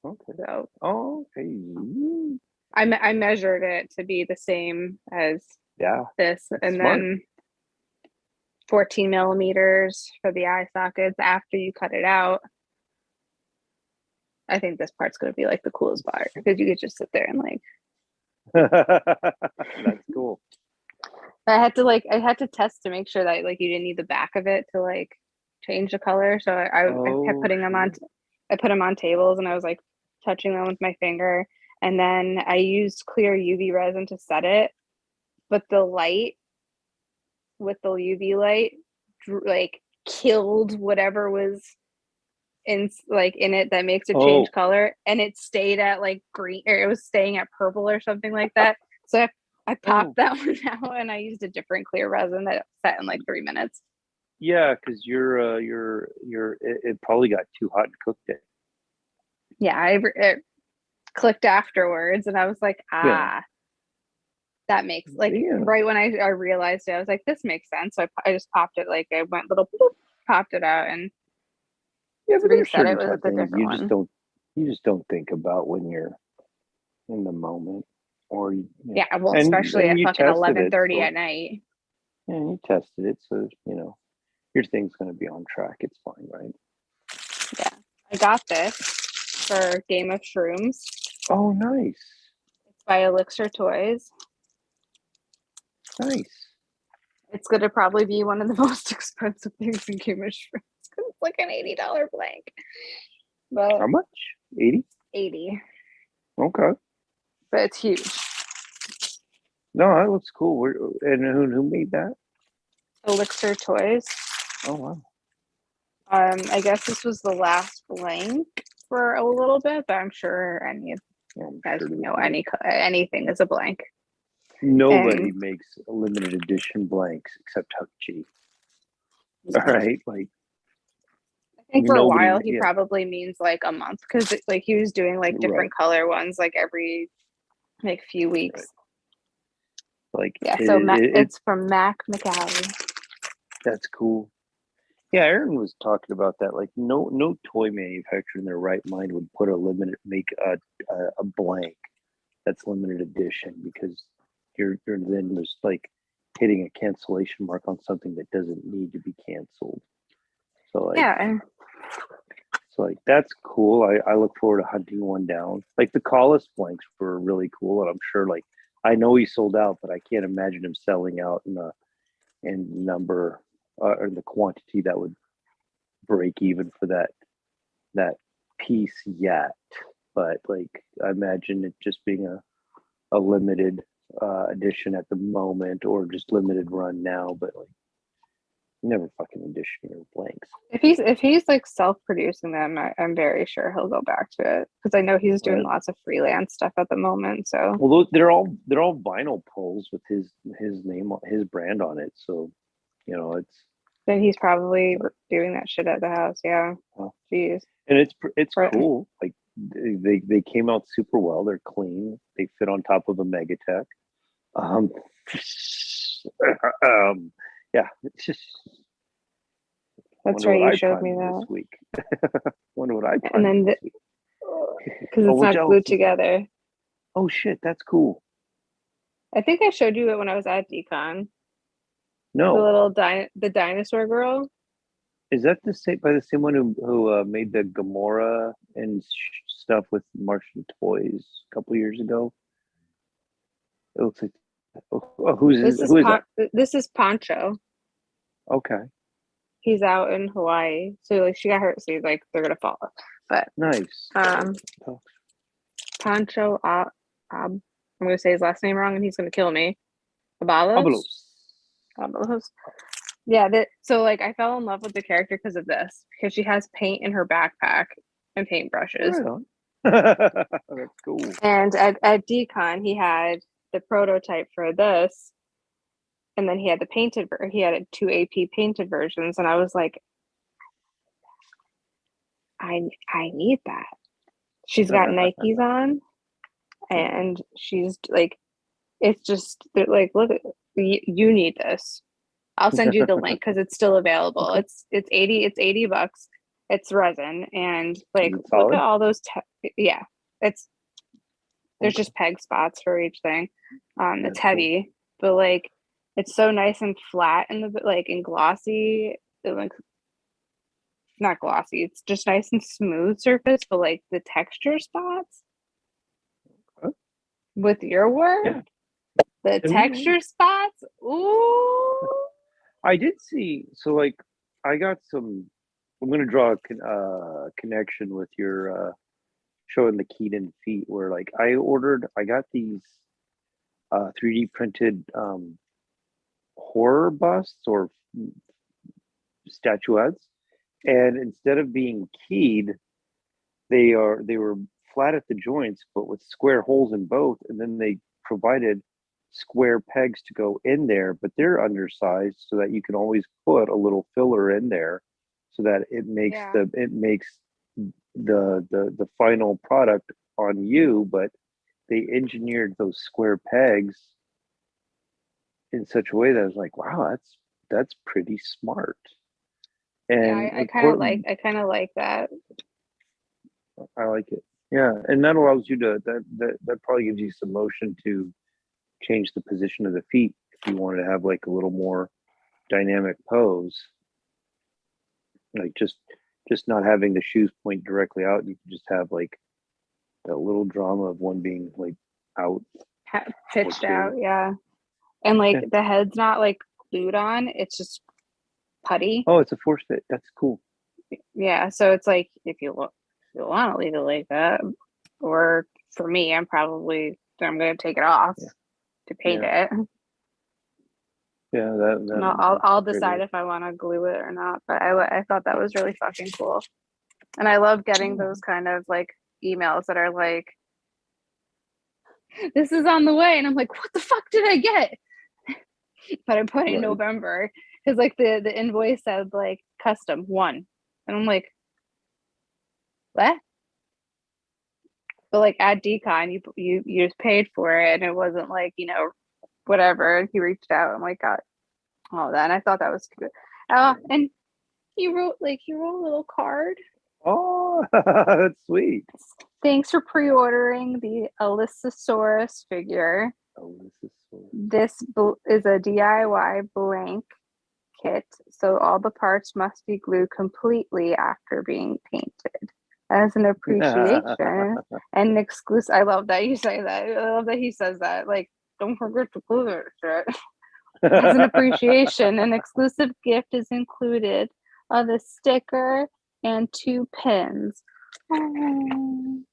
Okay. So Oh, okay. I measured it to be the same as Yeah, this, that's and smart. then 14 millimeters for the eye sockets after you cut it out. I think this part's going to be like the coolest part because you could just sit there and like. That's cool. I had to test to make sure that like you didn't need the back of it to like change the color. So I kept Oh, putting them on. shit. I put them on tables and I was like touching them with my finger, and then I used clear UV resin to set it. But the light with the UV light like killed whatever was in it that makes it change Oh, color, and it stayed at like green, or it was staying at purple or something like that. So I popped oh, that one out and I used a different clear resin that set in like 3 minutes. yeah, because it probably got too hot and cooked it. Yeah, it clicked afterwards and I was like, Yeah, that makes like yeah, right when I realized it, I was like, this makes sense. So I just popped it, like I went little boop, popped it out and yeah. But there's reset it certain with a things different one. you just don't think about when you're in the moment, or Yeah, well, especially and at you fucking tested it, 11:30 so at night. yeah, you tested it, so your thing's going to be on track. It's fine, right? Yeah, I got this for Game of Shrooms. Oh, nice, It's by Elixir Toys. nice. It's going to probably be one of the most expensive things in Game of Shrooms because it's like an $80 blank, but How much? 80? 80, Okay. but it's huge. No, that looks cool. And who made that? Elixir Toys. Oh, wow. I guess this was the last blank for a little bit, but I'm sure any of Yeah, I'm you guys sure know anything is a blank. nobody And makes a limited edition blanks except Huck G. All I right, like think for a nobody. while he Yeah, probably means like a month because like he was doing like right, different color ones like every like few right. weeks. Like Yeah, so it it's from Mac McAllee. that's cool. Yeah, Aaron was talking about that. Like, no toy manufacturer in their right mind would put make a blank that's limited edition because you're then just like hitting a cancellation mark on something that doesn't need to be canceled. So like, Yeah, that's cool. I look forward to hunting one down. Like the Collis blanks were really cool, and I'm sure like I know he sold out, but I can't imagine him selling out in number or the quantity that would break even for that piece yet. But like I imagine it just being a limited edition at the moment or just limited run now, but like never fucking edition your blanks. if he's like self-producing them, I'm very sure he'll go back to it because I know he's doing Right. lots of freelance stuff at the moment. So Well, they're all vinyl pulls with his name, his brand on it. So, it's then he's probably doing that shit at the house. Yeah, jeez. and it's Right. cool. Like they came out super well. They're clean. They fit on top of a Megatech. Um, yeah. It's just That's wonder right. what You I showed me planted this that, week. Wonder what I and planted then this week. because Oh, it's what not else glued is that? together. Oh shit, that's cool. I think I showed you it when I was at Decon. The No, little the dinosaur girl. is that the same one who made the Gamora and stuff with Martian toys a couple years ago? It looks like. Oh, who is that? This is Poncho. Okay, He's out in Hawaii, so like she got hurt, so he's like they're gonna fall. But nice. um, Oh, Poncho I'm gonna say his last name wrong, and he's gonna kill me. Abalos. Abelos. Abalos. Yeah. So like I fell in love with the character because of this, because she has paint in her backpack and paintbrushes. Right on. That's cool. And at Decon, he had the prototype for this, and then he had he had two AP painted versions, and I was like, I need that. She's got Nikes on, and she's like, it's just like, look, you need this. I'll send you the link because it's still available. Okay, It's 80 bucks. It's resin, and like, is it look at solid? all those. Yeah, it's there's Okay, just peg spots for each thing. It's that's cool. heavy, but like it's so nice and flat in the like and glossy. It like not glossy. It's just nice and smooth surface, but like the texture spots Huh? with your work, Yeah. the And texture spots. Ooh. I did see. So like, I got some. I'm gonna draw a connection with your showing the Keaton feet. Where like I got these 3D printed horror busts or statuettes, and instead of being keyed, they were flat at the joints, but with square holes in both, and then they provided square pegs to go in there, but they're undersized so that you can always put a little filler in there, so that Yeah. it makes the final product on you, but they engineered those square pegs in such a way that I was like, wow, that's pretty smart. Yeah, And I of course, I kind of like that. I like it. Yeah, and that allows you to that probably gives you some motion to change the position of the feet if you wanted to have like a little more dynamic pose. Like just not having the shoes point directly out, you can just have like that little drama of one being like out Pitched or out, yeah. And like yeah. the head's not like glued on, it's just putty. Oh, it's a force fit. That's cool. Yeah, so it's like if you look, if you want to leave it like that, or for me, I'm gonna take it off Yeah, to paint yeah, it, yeah. and That's I'll great. decide if I want to glue it or not. But I thought that was really fucking cool, and I love getting Yeah. those kind of like emails that are like, "This is on the way," and I'm like, "What the fuck did I get?" But I put in Right. November because like the invoice said like custom one, and I'm like, what? But like at Decon, you just paid for it, and it wasn't like whatever. And he reached out, and like got all that. And I thought that was good. And he wrote a little card. Oh, that's sweet. Thanks for pre-ordering the Allosaurus figure. Oh, this is so. This is a DIY blank kit, so all the parts must be glued completely after being painted. As an appreciation and an exclusive. I love that you say that. I love that he says that. Like, don't forget to glue it. Shit. As an appreciation, an exclusive gift is included of a sticker and 2 pins. Oh,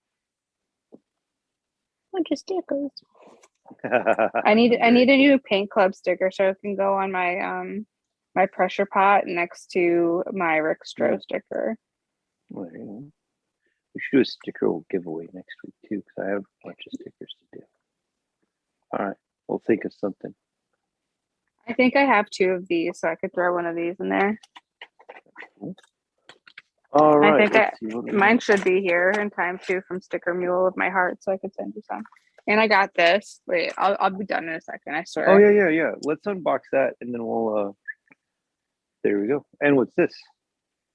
bunch of stickers. I need a new paint club sticker so it can go on my pressure pot next to my Rick Stroh Yeah. sticker. Well, you know, we should do a sticker giveaway next week too, because I have a bunch of stickers to do. All right, we'll think of something. I think I have 2 of these, so I could throw one of these in there. All I right, think mine should be here in time too from Sticker Mule of My Heart, so I could send you some. And I got this. Wait, I'll be done in a second. I swear. Oh yeah. Let's unbox that, and then we'll. There we go. And what's this?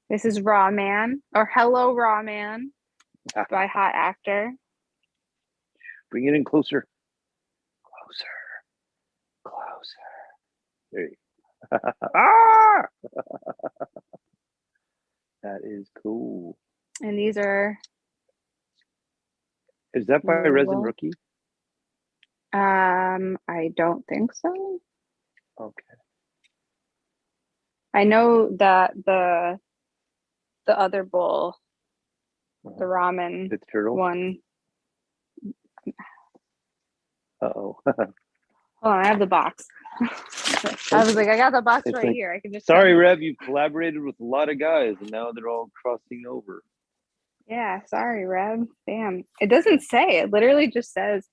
This is Raw Man or Hello Raw Man by Hot Actor. Bring it in closer. Closer. There you go. Ah! That is cool. And these are. Is that by Resin Rookie? I don't think so. Okay. I know that the other bowl, the ramen The turtle one. Uh-oh. Hold on, I have the box. I was like, I got the box It's right like, here. I can just. sorry, Rev, you've collaborated with a lot of guys, and now they're all crossing over. Yeah, sorry, Rev. Damn. It doesn't say. It literally just says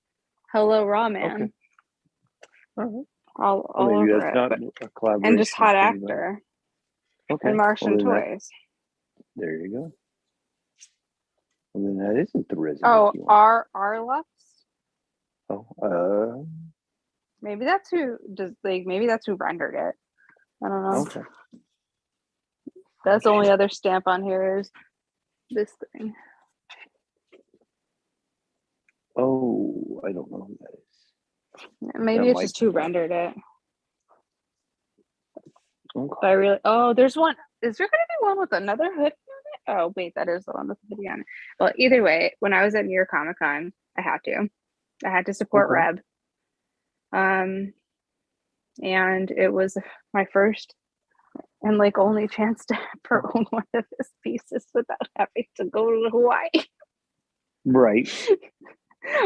Hello Raw Man. Okay. All right. All Well, maybe over that's it. not But, a collaboration. and just Hot with anybody. Actor Okay. and Martian Toys. There you go. And then that isn't the Resin Oh, Rookie one. Arlux? Oh, Maybe that's who maybe that's who rendered it. I don't know. okay. That's the only other stamp on here is this thing. Oh, I don't know who that is. Maybe That it's might just be who why. rendered it. Okay. But I really, oh, there's one. Is there going to be one with another hoodie on it? Oh, wait, that is the one with the hoodie on it. Well, either way, when I was at New York Comic Con, I had to support Okay. Reb. And it was my first and like only chance to ever own one of his pieces without having to go to Hawaii Right.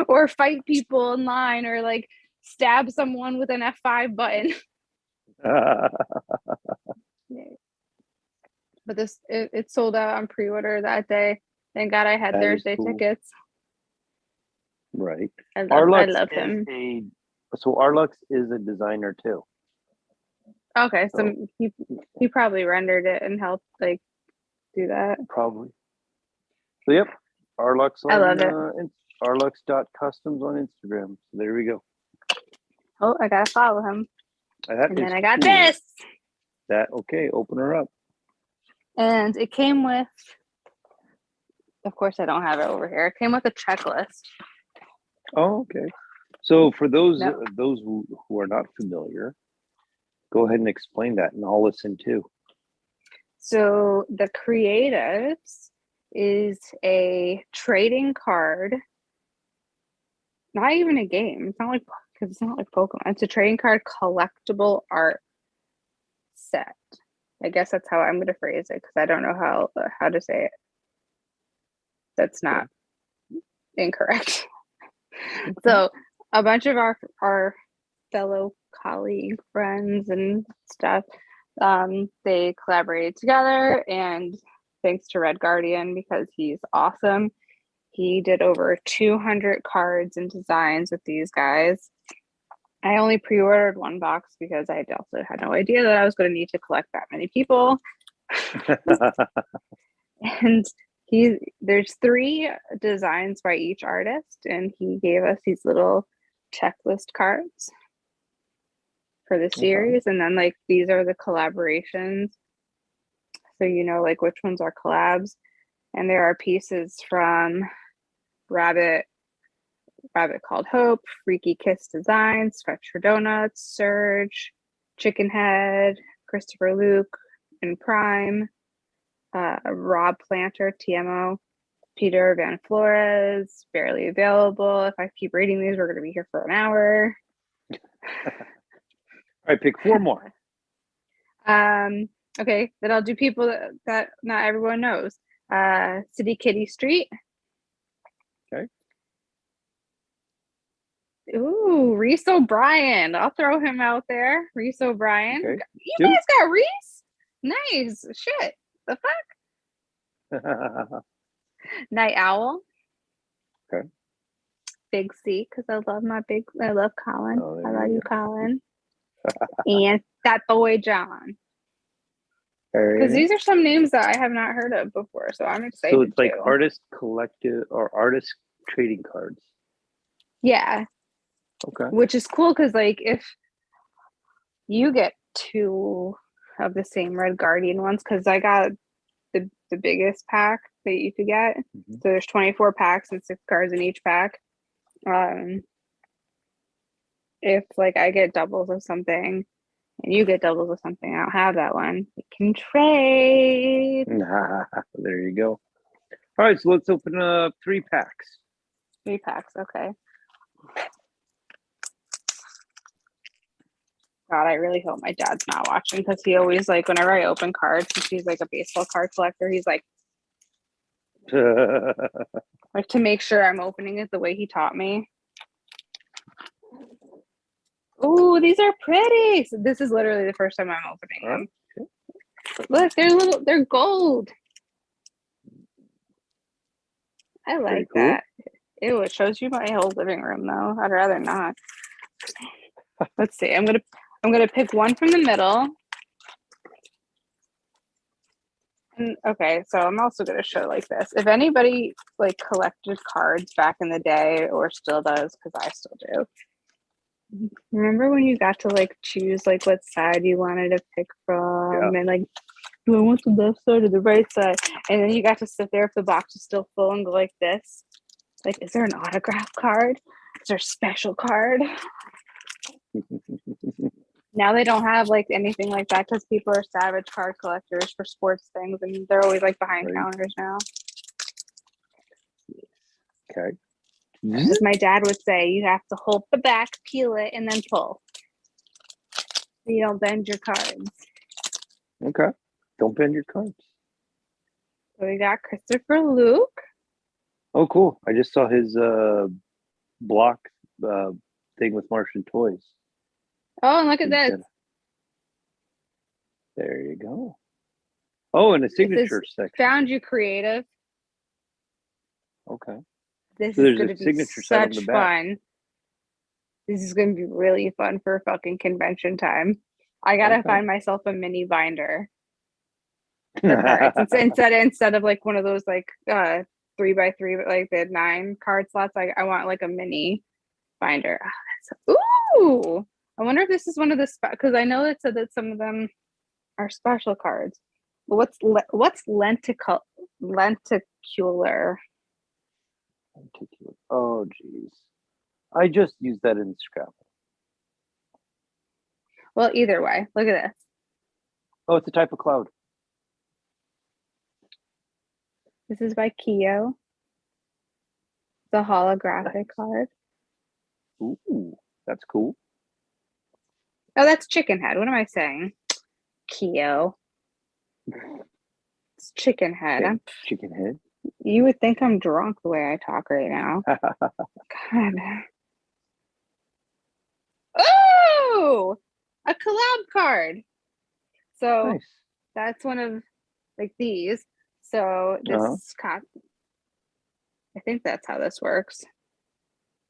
or fight people in line or like stab someone with an F5 button. But it sold out on pre-order that day. Thank God I had That is Thursday cool. tickets. Right. I Arlux love is him. so Arlux is a designer too. Okay, so So he probably rendered it and helped like do that. probably. So yep. Arlux I love it. on Arlux.customs on Instagram. So there we go. Oh, I gotta follow him. That And is then I got cool. this. That okay, open her up. And it came with, of course, I don't have it over here. It came with a checklist. Oh, okay. So for those No. those who are not familiar, go ahead and explain that, and I'll listen too. So the Creatives is a trading card, not even a game. It's not like because it's not like Pokemon. It's a trading card collectible art set. I guess that's how I'm going to phrase it because I don't know how to say it. That's not incorrect. So a bunch of our fellow colleague friends and stuff, they collaborated together, and thanks to Red Guardian because he's awesome. He did over 200 cards and designs with these guys. I only pre-ordered one box because I also had no idea that I was going to need to collect that many people. And there's 3 designs by each artist, and he gave us these little checklist cards for the series. And then like these are the collaborations, so you know like which ones are collabs. And there are pieces from Rabbit Called Hope, Freaky Kiss Designs, Fetch for Donuts, Surge, Chicken Head, Christopher Luke, and Prime, Rob Planter, TMO, Peter Van Flores, Barely Available. If I keep reading these, we're going to be here for an hour. All right, pick 4 more. Okay, then I'll do people that not everyone knows. City Kitty Street. Okay. Ooh, Reese O'Brien. I'll throw him out there. Reese O'Brien. Okay. You guys got Reese? Nice. Shit. The fuck? Night Owl. Okay. Big C, because I love Colin. Oh, I love you, Colin. And Fat Boy John. Because these are some names that I have not heard of before, so I'm excited. So it's like too. artist collective or artist trading cards. Yeah. Okay. Which is cool because like if you get 2 of the same Red Guardian ones, because I got the biggest pack that you could get. Mm-hmm. So there's 24 packs and 6 cards in each pack. If like I get doubles of something and you get doubles of something, I don't have that one. We can trade. There you go. All right, so let's open up 3 packs. 3 packs, okay. God, I really hope my dad's not watching because he always like whenever I open cards, since he's like a baseball card collector, he's like to make sure I'm opening it the way he taught me. Oh, these are pretty. So this is literally the first time I'm opening them. Look, they're gold. I like cool. that. Ew, it shows you my whole living room though. I'd rather not. Let's see. I'm gonna pick one from the middle. And, okay, so I'm also gonna show like this. If anybody like collected cards back in the day or still does, because I still do. Remember when you got to like choose like what side you wanted to pick from, and like, do I want the left side or the right side? And then you got to sit there if the box is still full and go like this. Like, is there an autograph card? Is there a special card? Now they don't have like anything like that because people are savage card collectors for sports things, and they're always like behind Right. counters now. Okay. As my dad would say, you have to hold the back, peel it, and then pull. So you don't bend your cards. Okay. Don't bend your cards. So we got Christopher Luke. Oh, cool. I just saw his block thing with Martian Toys. Oh, and look at He's this. There you go. Oh, and a signature section. Found you creative. Okay. This So is there's going a to be signature set on the such back. fun. This is going to be really fun for fucking convention time. I got to Okay. find myself a mini binder for cards. Instead of like one of those like 3x3, but like the 9 card slots, I want like a mini binder. Ooh, I wonder if this is one of the because I know it said that some of them are special cards. But what's lenticular? Oh, geez. I just used that in Scrabble. Well, either way, look at this. Oh, it's a type of cloud. This is by Keo. The holographic card. Ooh, that's cool. Oh, that's Chicken Head. What am I saying? Keo. It's Chicken Head. Okay. Chicken Head. You would think I'm drunk the way I talk right now. God. Oh, a collab card. So Nice. that's one of like these. So this I think that's how this works.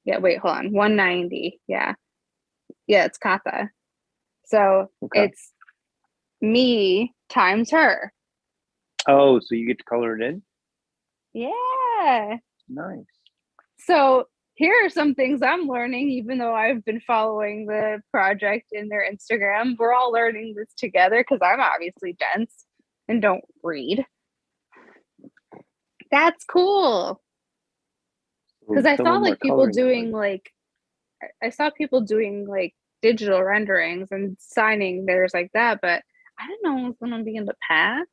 Yeah, wait, hold on. 190. Yeah. Yeah, it's Katha. So it's me times her. Oh, so you get to color it in? Yeah. Nice. So here are some things I'm learning, even though I've been following the project in their Instagram. We're all learning this together because I'm obviously dense and don't read. That's cool. Because I saw like people doing like, I saw people doing like digital renderings and signing theirs like that, but I didn't know it was going to be in the past.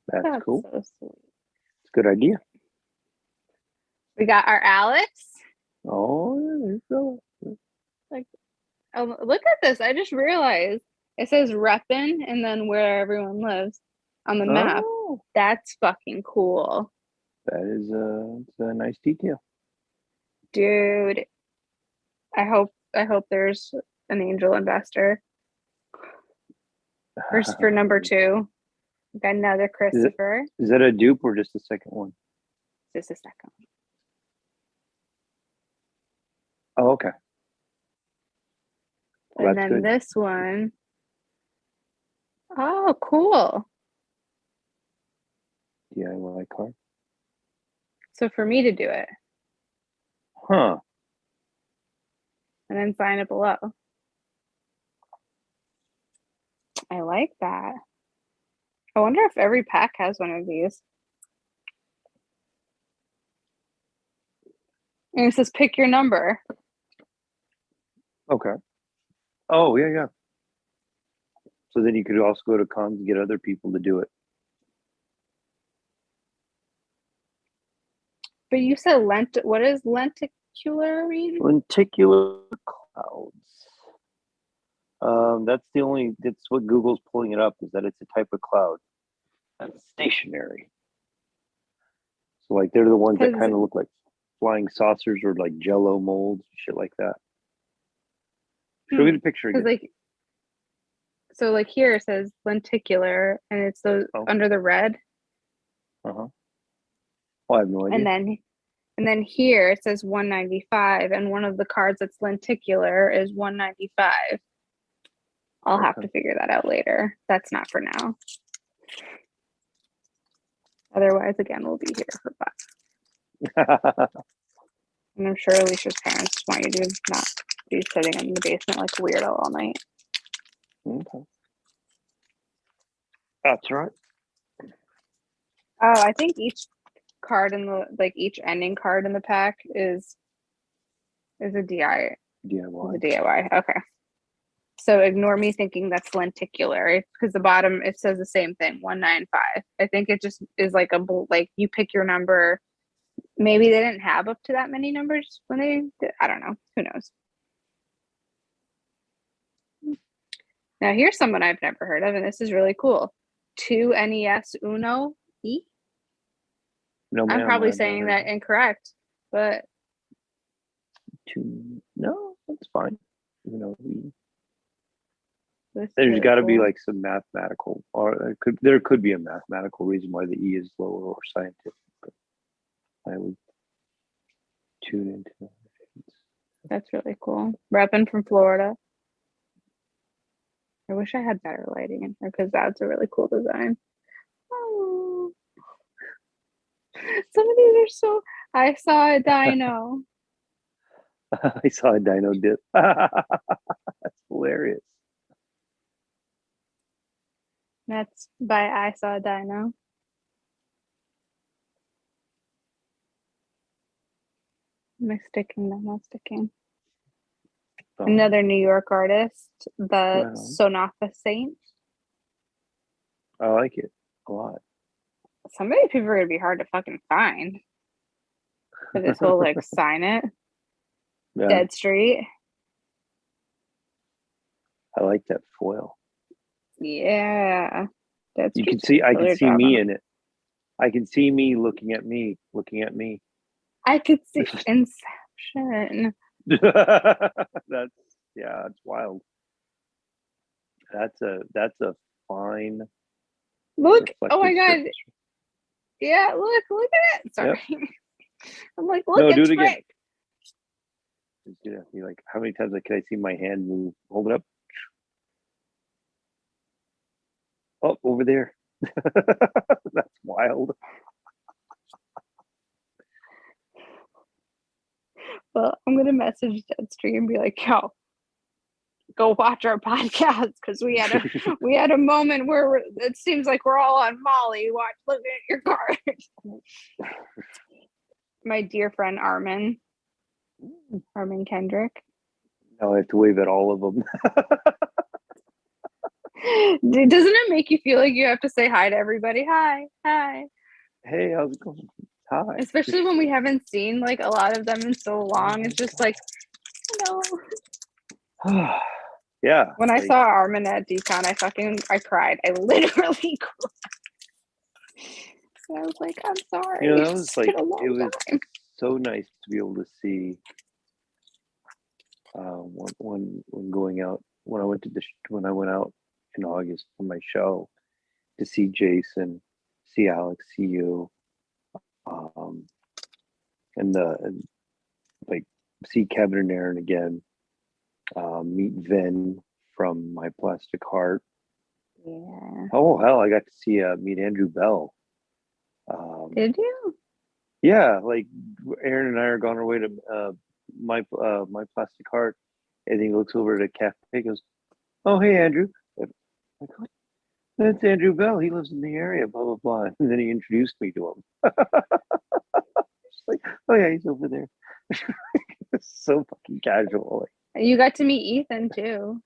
That's cool. So sweet. It's a good idea. We got our Alex. Oh, there you go. Like, oh, look at this. I just realized it says Reppin and then where everyone lives on the map. Oh, that's fucking cool. That is it's a nice detail. Dude, I hope there's an angel investor. For number 2. We got another Christopher. Is that a dupe or just the second one? This is the second one. Oh, okay. Well, and then good. This one. Oh, cool. DIY card. So for me to do it. Huh. And then sign it below. I like that. I wonder if every pack has one of these. And it says pick your number. Okay. Oh, yeah. So then you could also go to cons and get other people to do it. But you said what does lenticular mean? Lenticular clouds. That's what Google's pulling it up, is that it's a type of cloud that's stationary. So like they're the ones that kind of look like flying saucers or like Jello molds, shit like that. Show me the picture again. So here it says lenticular, and it's those under the red. Oh, I have no idea. And then here it says 195, and one of the cards that's lenticular is 195. I'll have to figure that out later. That's not for now. Otherwise, again, we'll be here for fun. And I'm sure Alicia's parents want you to not be sitting in the basement like a weirdo all night. Okay. That's right. Oh, I think each card in the each ending card in the pack is a DIY. The DIY. Okay. So ignore me thinking that's lenticular because the bottom it says the same thing, 195. I think it just is like like you pick your number. Maybe they didn't have up to that many numbers when they did. I don't know. Who knows? Now here's someone I've never heard of, and this is really cool. 2NES Uno E. No, I'm ma'am, probably I've saying never- that incorrect, but No, that's fine. this is There's really got to be cool. like some mathematical, or there could be a mathematical reason why the E is lower or scientific. But I would tune into that. That's really cool. Repping from Florida. I wish I had better lighting in here because that's a really cool design. Oh. Some of these are so. I saw a dino. I saw a dino dip. That's hilarious. That's by I saw a dino. Am I sticking? I'm not sticking. Another New York artist, the Wow. Sonata Saint. I like it a lot. Some of these people are gonna be hard to fucking find. For this whole like sign it. Yeah, Dead Street. I like that foil. Yeah. Dead You Street's can see, I really can see drawn me on. in it. I can see me looking at me. I could see Inception. That's wild. That's a fine. Look, oh my reflective god. surface. Yeah, look at it. Sorry. Yep. I'm like, look, No, do it's it again. great. It's gonna be like, how many times can I see my hand move? Hold it up. Oh, over there. That's wild. Well, I'm gonna message Dead Street and be like, yo, go watch our podcast because we had a moment where it seems like we're all on Molly. Look at your card. My dear friend Armin Kendrick. Now I have to wave at all of them. Doesn't it make you feel like you have to say hi to everybody? Hi. Hey, how's it going? Hi. Especially when we haven't seen like a lot of them in so long. It's just like, hello. Yeah. When I saw Armin at Decon, I cried. I literally cried. I was like, I'm sorry. That was like, it was time. so nice to be able to see when going out, when I went out in August for my show, to see Jason, see Alex, see you, and like see Kevin and Aaron again, meet Vin from My Plastic Heart. Yeah. Oh hell, I got to see meet Andrew Bell. Did you? Yeah, like Aaron and I are on our way to my Plastic Heart, and he looks over at a cafe. He goes, "Oh hey Andrew," I'm like, what? That's Andrew Bell. He lives in the area. Blah blah blah. And then he introduced me to him. Like, oh yeah, he's over there. It's so fucking casual. You got to meet Ethan too.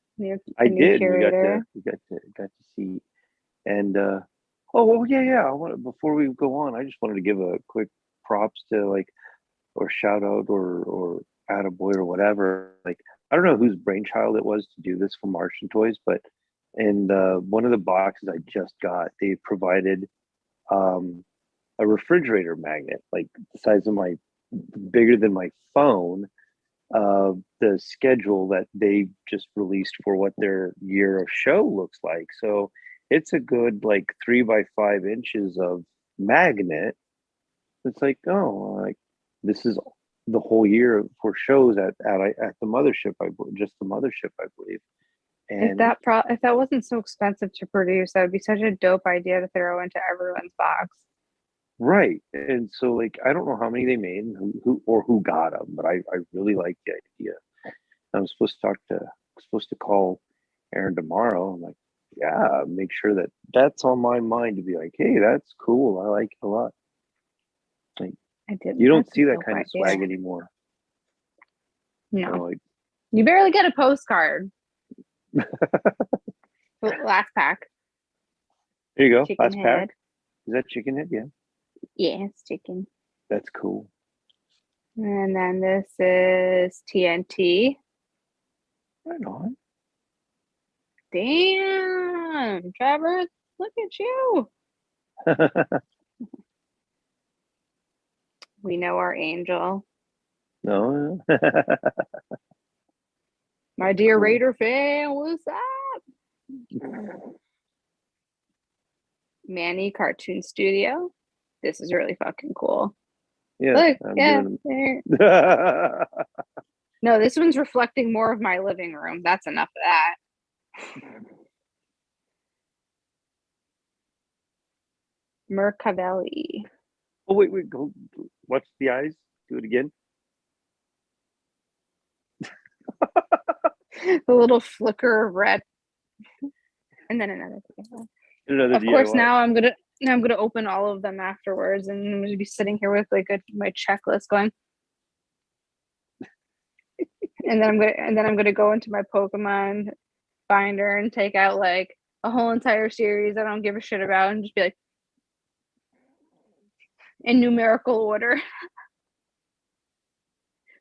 I did. Curator. We got to see, and oh well, yeah. Before we go on, I just wanted to give a quick props to like, or shout out, or attaboy or whatever. Like, I don't know whose brainchild it was to do this for Martian Toys, but in one of the boxes I just got, they provided a refrigerator magnet, like the size of bigger than my phone, the schedule that they just released for what their year of show looks like. So it's a good like 3 by 5 inches of magnet. It's like, oh, like this is the whole year for shows at the mothership. Just the mothership, I believe. And If that wasn't so expensive to produce, that would be such a dope idea to throw into everyone's box. right, and so like I don't know how many they made and who got them, but I really like the idea. I'm supposed to call Aaron tomorrow. I'm like, yeah, make sure that's on my mind to be like, hey, that's cool. I like it a lot. Like, I didn't. you don't see that kind of swag anymore. No. Like You barely get a postcard. Last pack. There you go. Chicken Last pack. head. Is that chicken head? Yeah, Yeah, it's chicken. that's cool. And then this is TNT. Right on. Damn, Trevor, look at you. We know our angel. No. My dear Cool. Raider fan, what's up? Manny Cartoon Studio. This is really fucking cool. Yeah. Look, I'm yeah. giving There. them. No, this one's reflecting more of my living room. That's enough of that. Mercavelli. Oh wait, go watch the eyes. Do it again. The little flicker of red. And then another. Another Of course, DIY. now I'm gonna open all of them afterwards, and I'm gonna be sitting here with like my checklist going. And then I'm gonna go into my Pokemon binder and take out like a whole entire series I don't give a shit about and just be like in numerical order.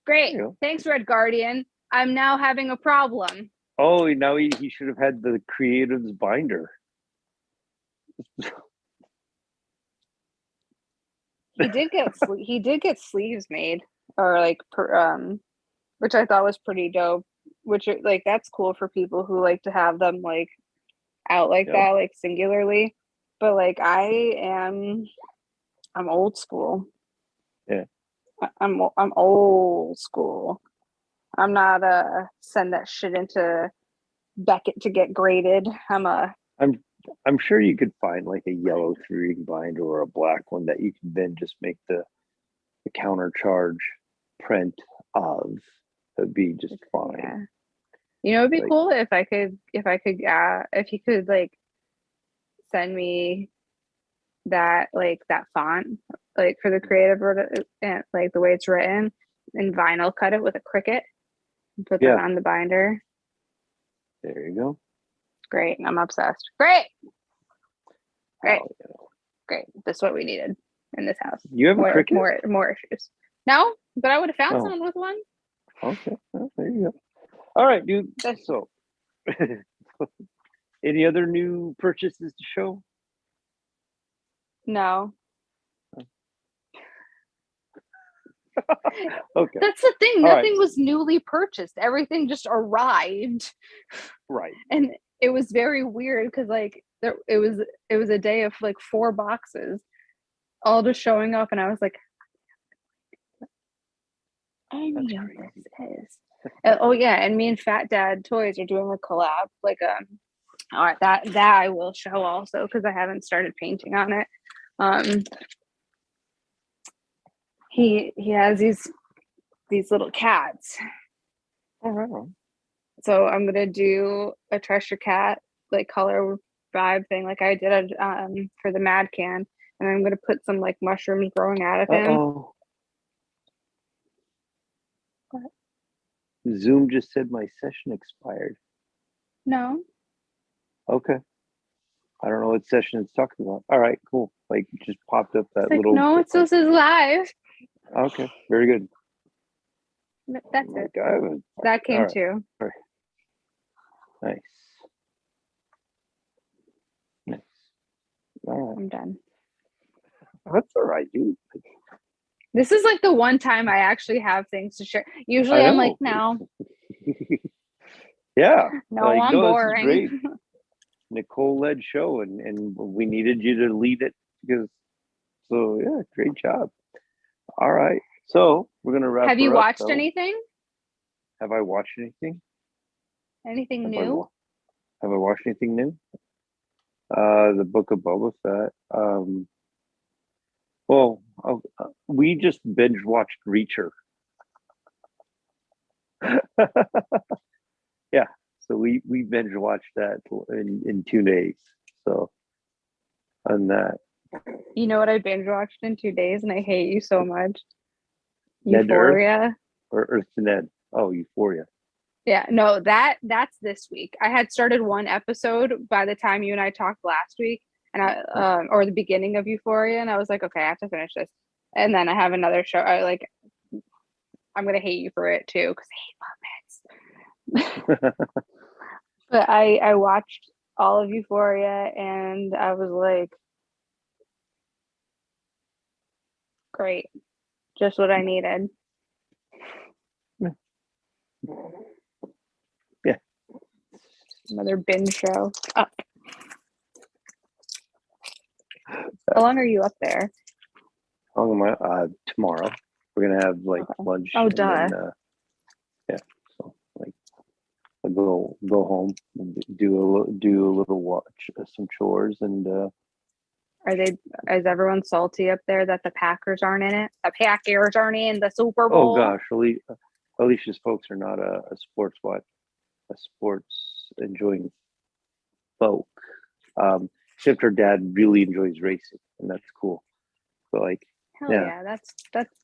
Great. There you go. Thanks, Red Guardian. I'm now having a problem. Oh, now he should have had the creative's binder. He did get sleeves made, or like which I thought was pretty dope. Which like that's cool for people who like to have them like out like Yep. that, like singularly. But like I'm old school. Yeah. I'm old school. I'm not send that shit into Beckett to get graded. I'm sure you could find like a yellow 3-ring binder or a black one that you can then just make the counter charge print of. That'd be just fine. Yeah. You know, it'd be Like- cool if you could like send me that font like for the creative and like the way it's written and vinyl cut it with a Cricut and put that on the binder. There you go. Great. I'm obsessed. Great. Oh, yeah. Great. This is what we needed in this house. You have a Cricut? More issues. No, but I would have found Oh. someone with one. Okay, well, there you go. All right, dude. So, any other new purchases to show? No. Okay, That's the thing. All Nothing right. was newly purchased. Everything just arrived. right. And it was very weird because like it was a day of like 4 boxes all just showing up, and I was like, I That's know crazy. this is. Oh yeah, and me and Fat Dad Toys are doing a collab. Like all right, that I will show also because I haven't started painting on it. He has these little cats. All right. So I'm gonna do a Treasure Cat like color vibe thing like I did for the Mad Can, and I'm gonna put some like mushrooms growing out of him. Uh-oh. Zoom just said my session expired. No. Okay. I don't know what session it's talking about. All right, cool. Like just popped up that It's like, little. no, it still says live. Okay, very good. That's it. Okay. That came All right. too. Nice. Nice. All right. I'm done. That's all right, dude. This is like the one time I actually have things to share. Usually I I'm like, know. no, Yeah. no, like, I'm no, this is boring. great. Nicole led show and we needed you to lead it because so yeah, great job. All right. So we're gonna wrap. Have you her up, watched though. anything? Have I watched anything? Anything Have new? have I watched anything new? The Book of Boba Fett. Well, we just binge watched Reacher. Yeah, so we binge watched that in 2 days. So on that, You know what I binge watched in 2 days, and I hate you so much. Ned to Earth? Euphoria. or Earth to Ned. Oh, Euphoria. Yeah, no, that's this week. I had started one episode by the time you and I talked last week, and I or the beginning of Euphoria, and I was like, okay, I have to finish this. And then I have another show. I'm gonna hate you for it too because I hate Muppets. But I watched all of Euphoria, and I was like, great, just what I needed. Yeah. Another binge show. Up. How long are you up there? How long am I? Tomorrow. We're gonna have like Okay. lunch. Oh, and duh. then, yeah. So like, I'll go home, and do a little watch, some chores, and Is everyone salty up there that the Packers aren't in it? The Packers aren't in the Super oh Bowl. gosh, Alicia's folks are not a sports enjoying folk. Except her dad really enjoys racing, and that's cool. But like, Hell yeah, yeah, that's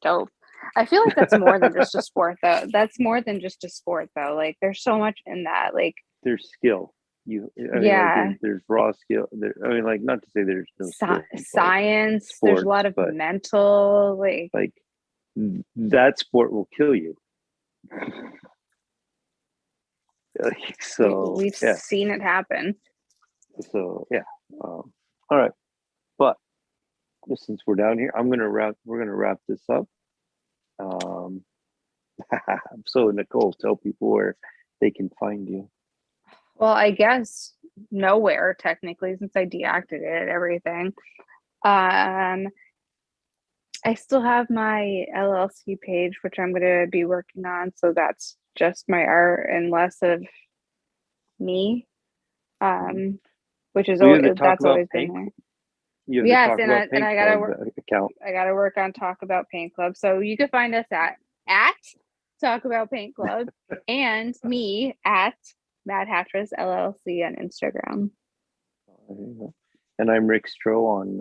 dope. I feel like that's more than just a sport though. That's more than just a sport though. Like there's so much in that. Like there's skill. I mean, like yeah, there's raw skill. I mean, like not to say there's no skill in both science, there's a lot sports, of but mental like that sport will kill you. Like, so we've yeah, seen it happen. so yeah. All right, but since we're down here, We're gonna wrap this up. Um, so Nicole, tell people where they can find you. Well, I guess nowhere technically since I deactivated everything. Um I still have my LLC page, which I'm going to be working on. So that's just my art and less of me, um, which is So you have to talk that's about always been paint. there. You have to Yes, talk about and Paint Club account. I gotta work on Talk About Paint Club. So you can find us at Talk About Paint Club and me at Mad Hattress LLC on Instagram. And I'm Rick Stroh on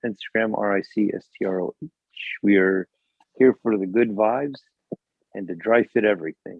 Instagram, RICSTROH. We are here for the good vibes and to dry fit everything.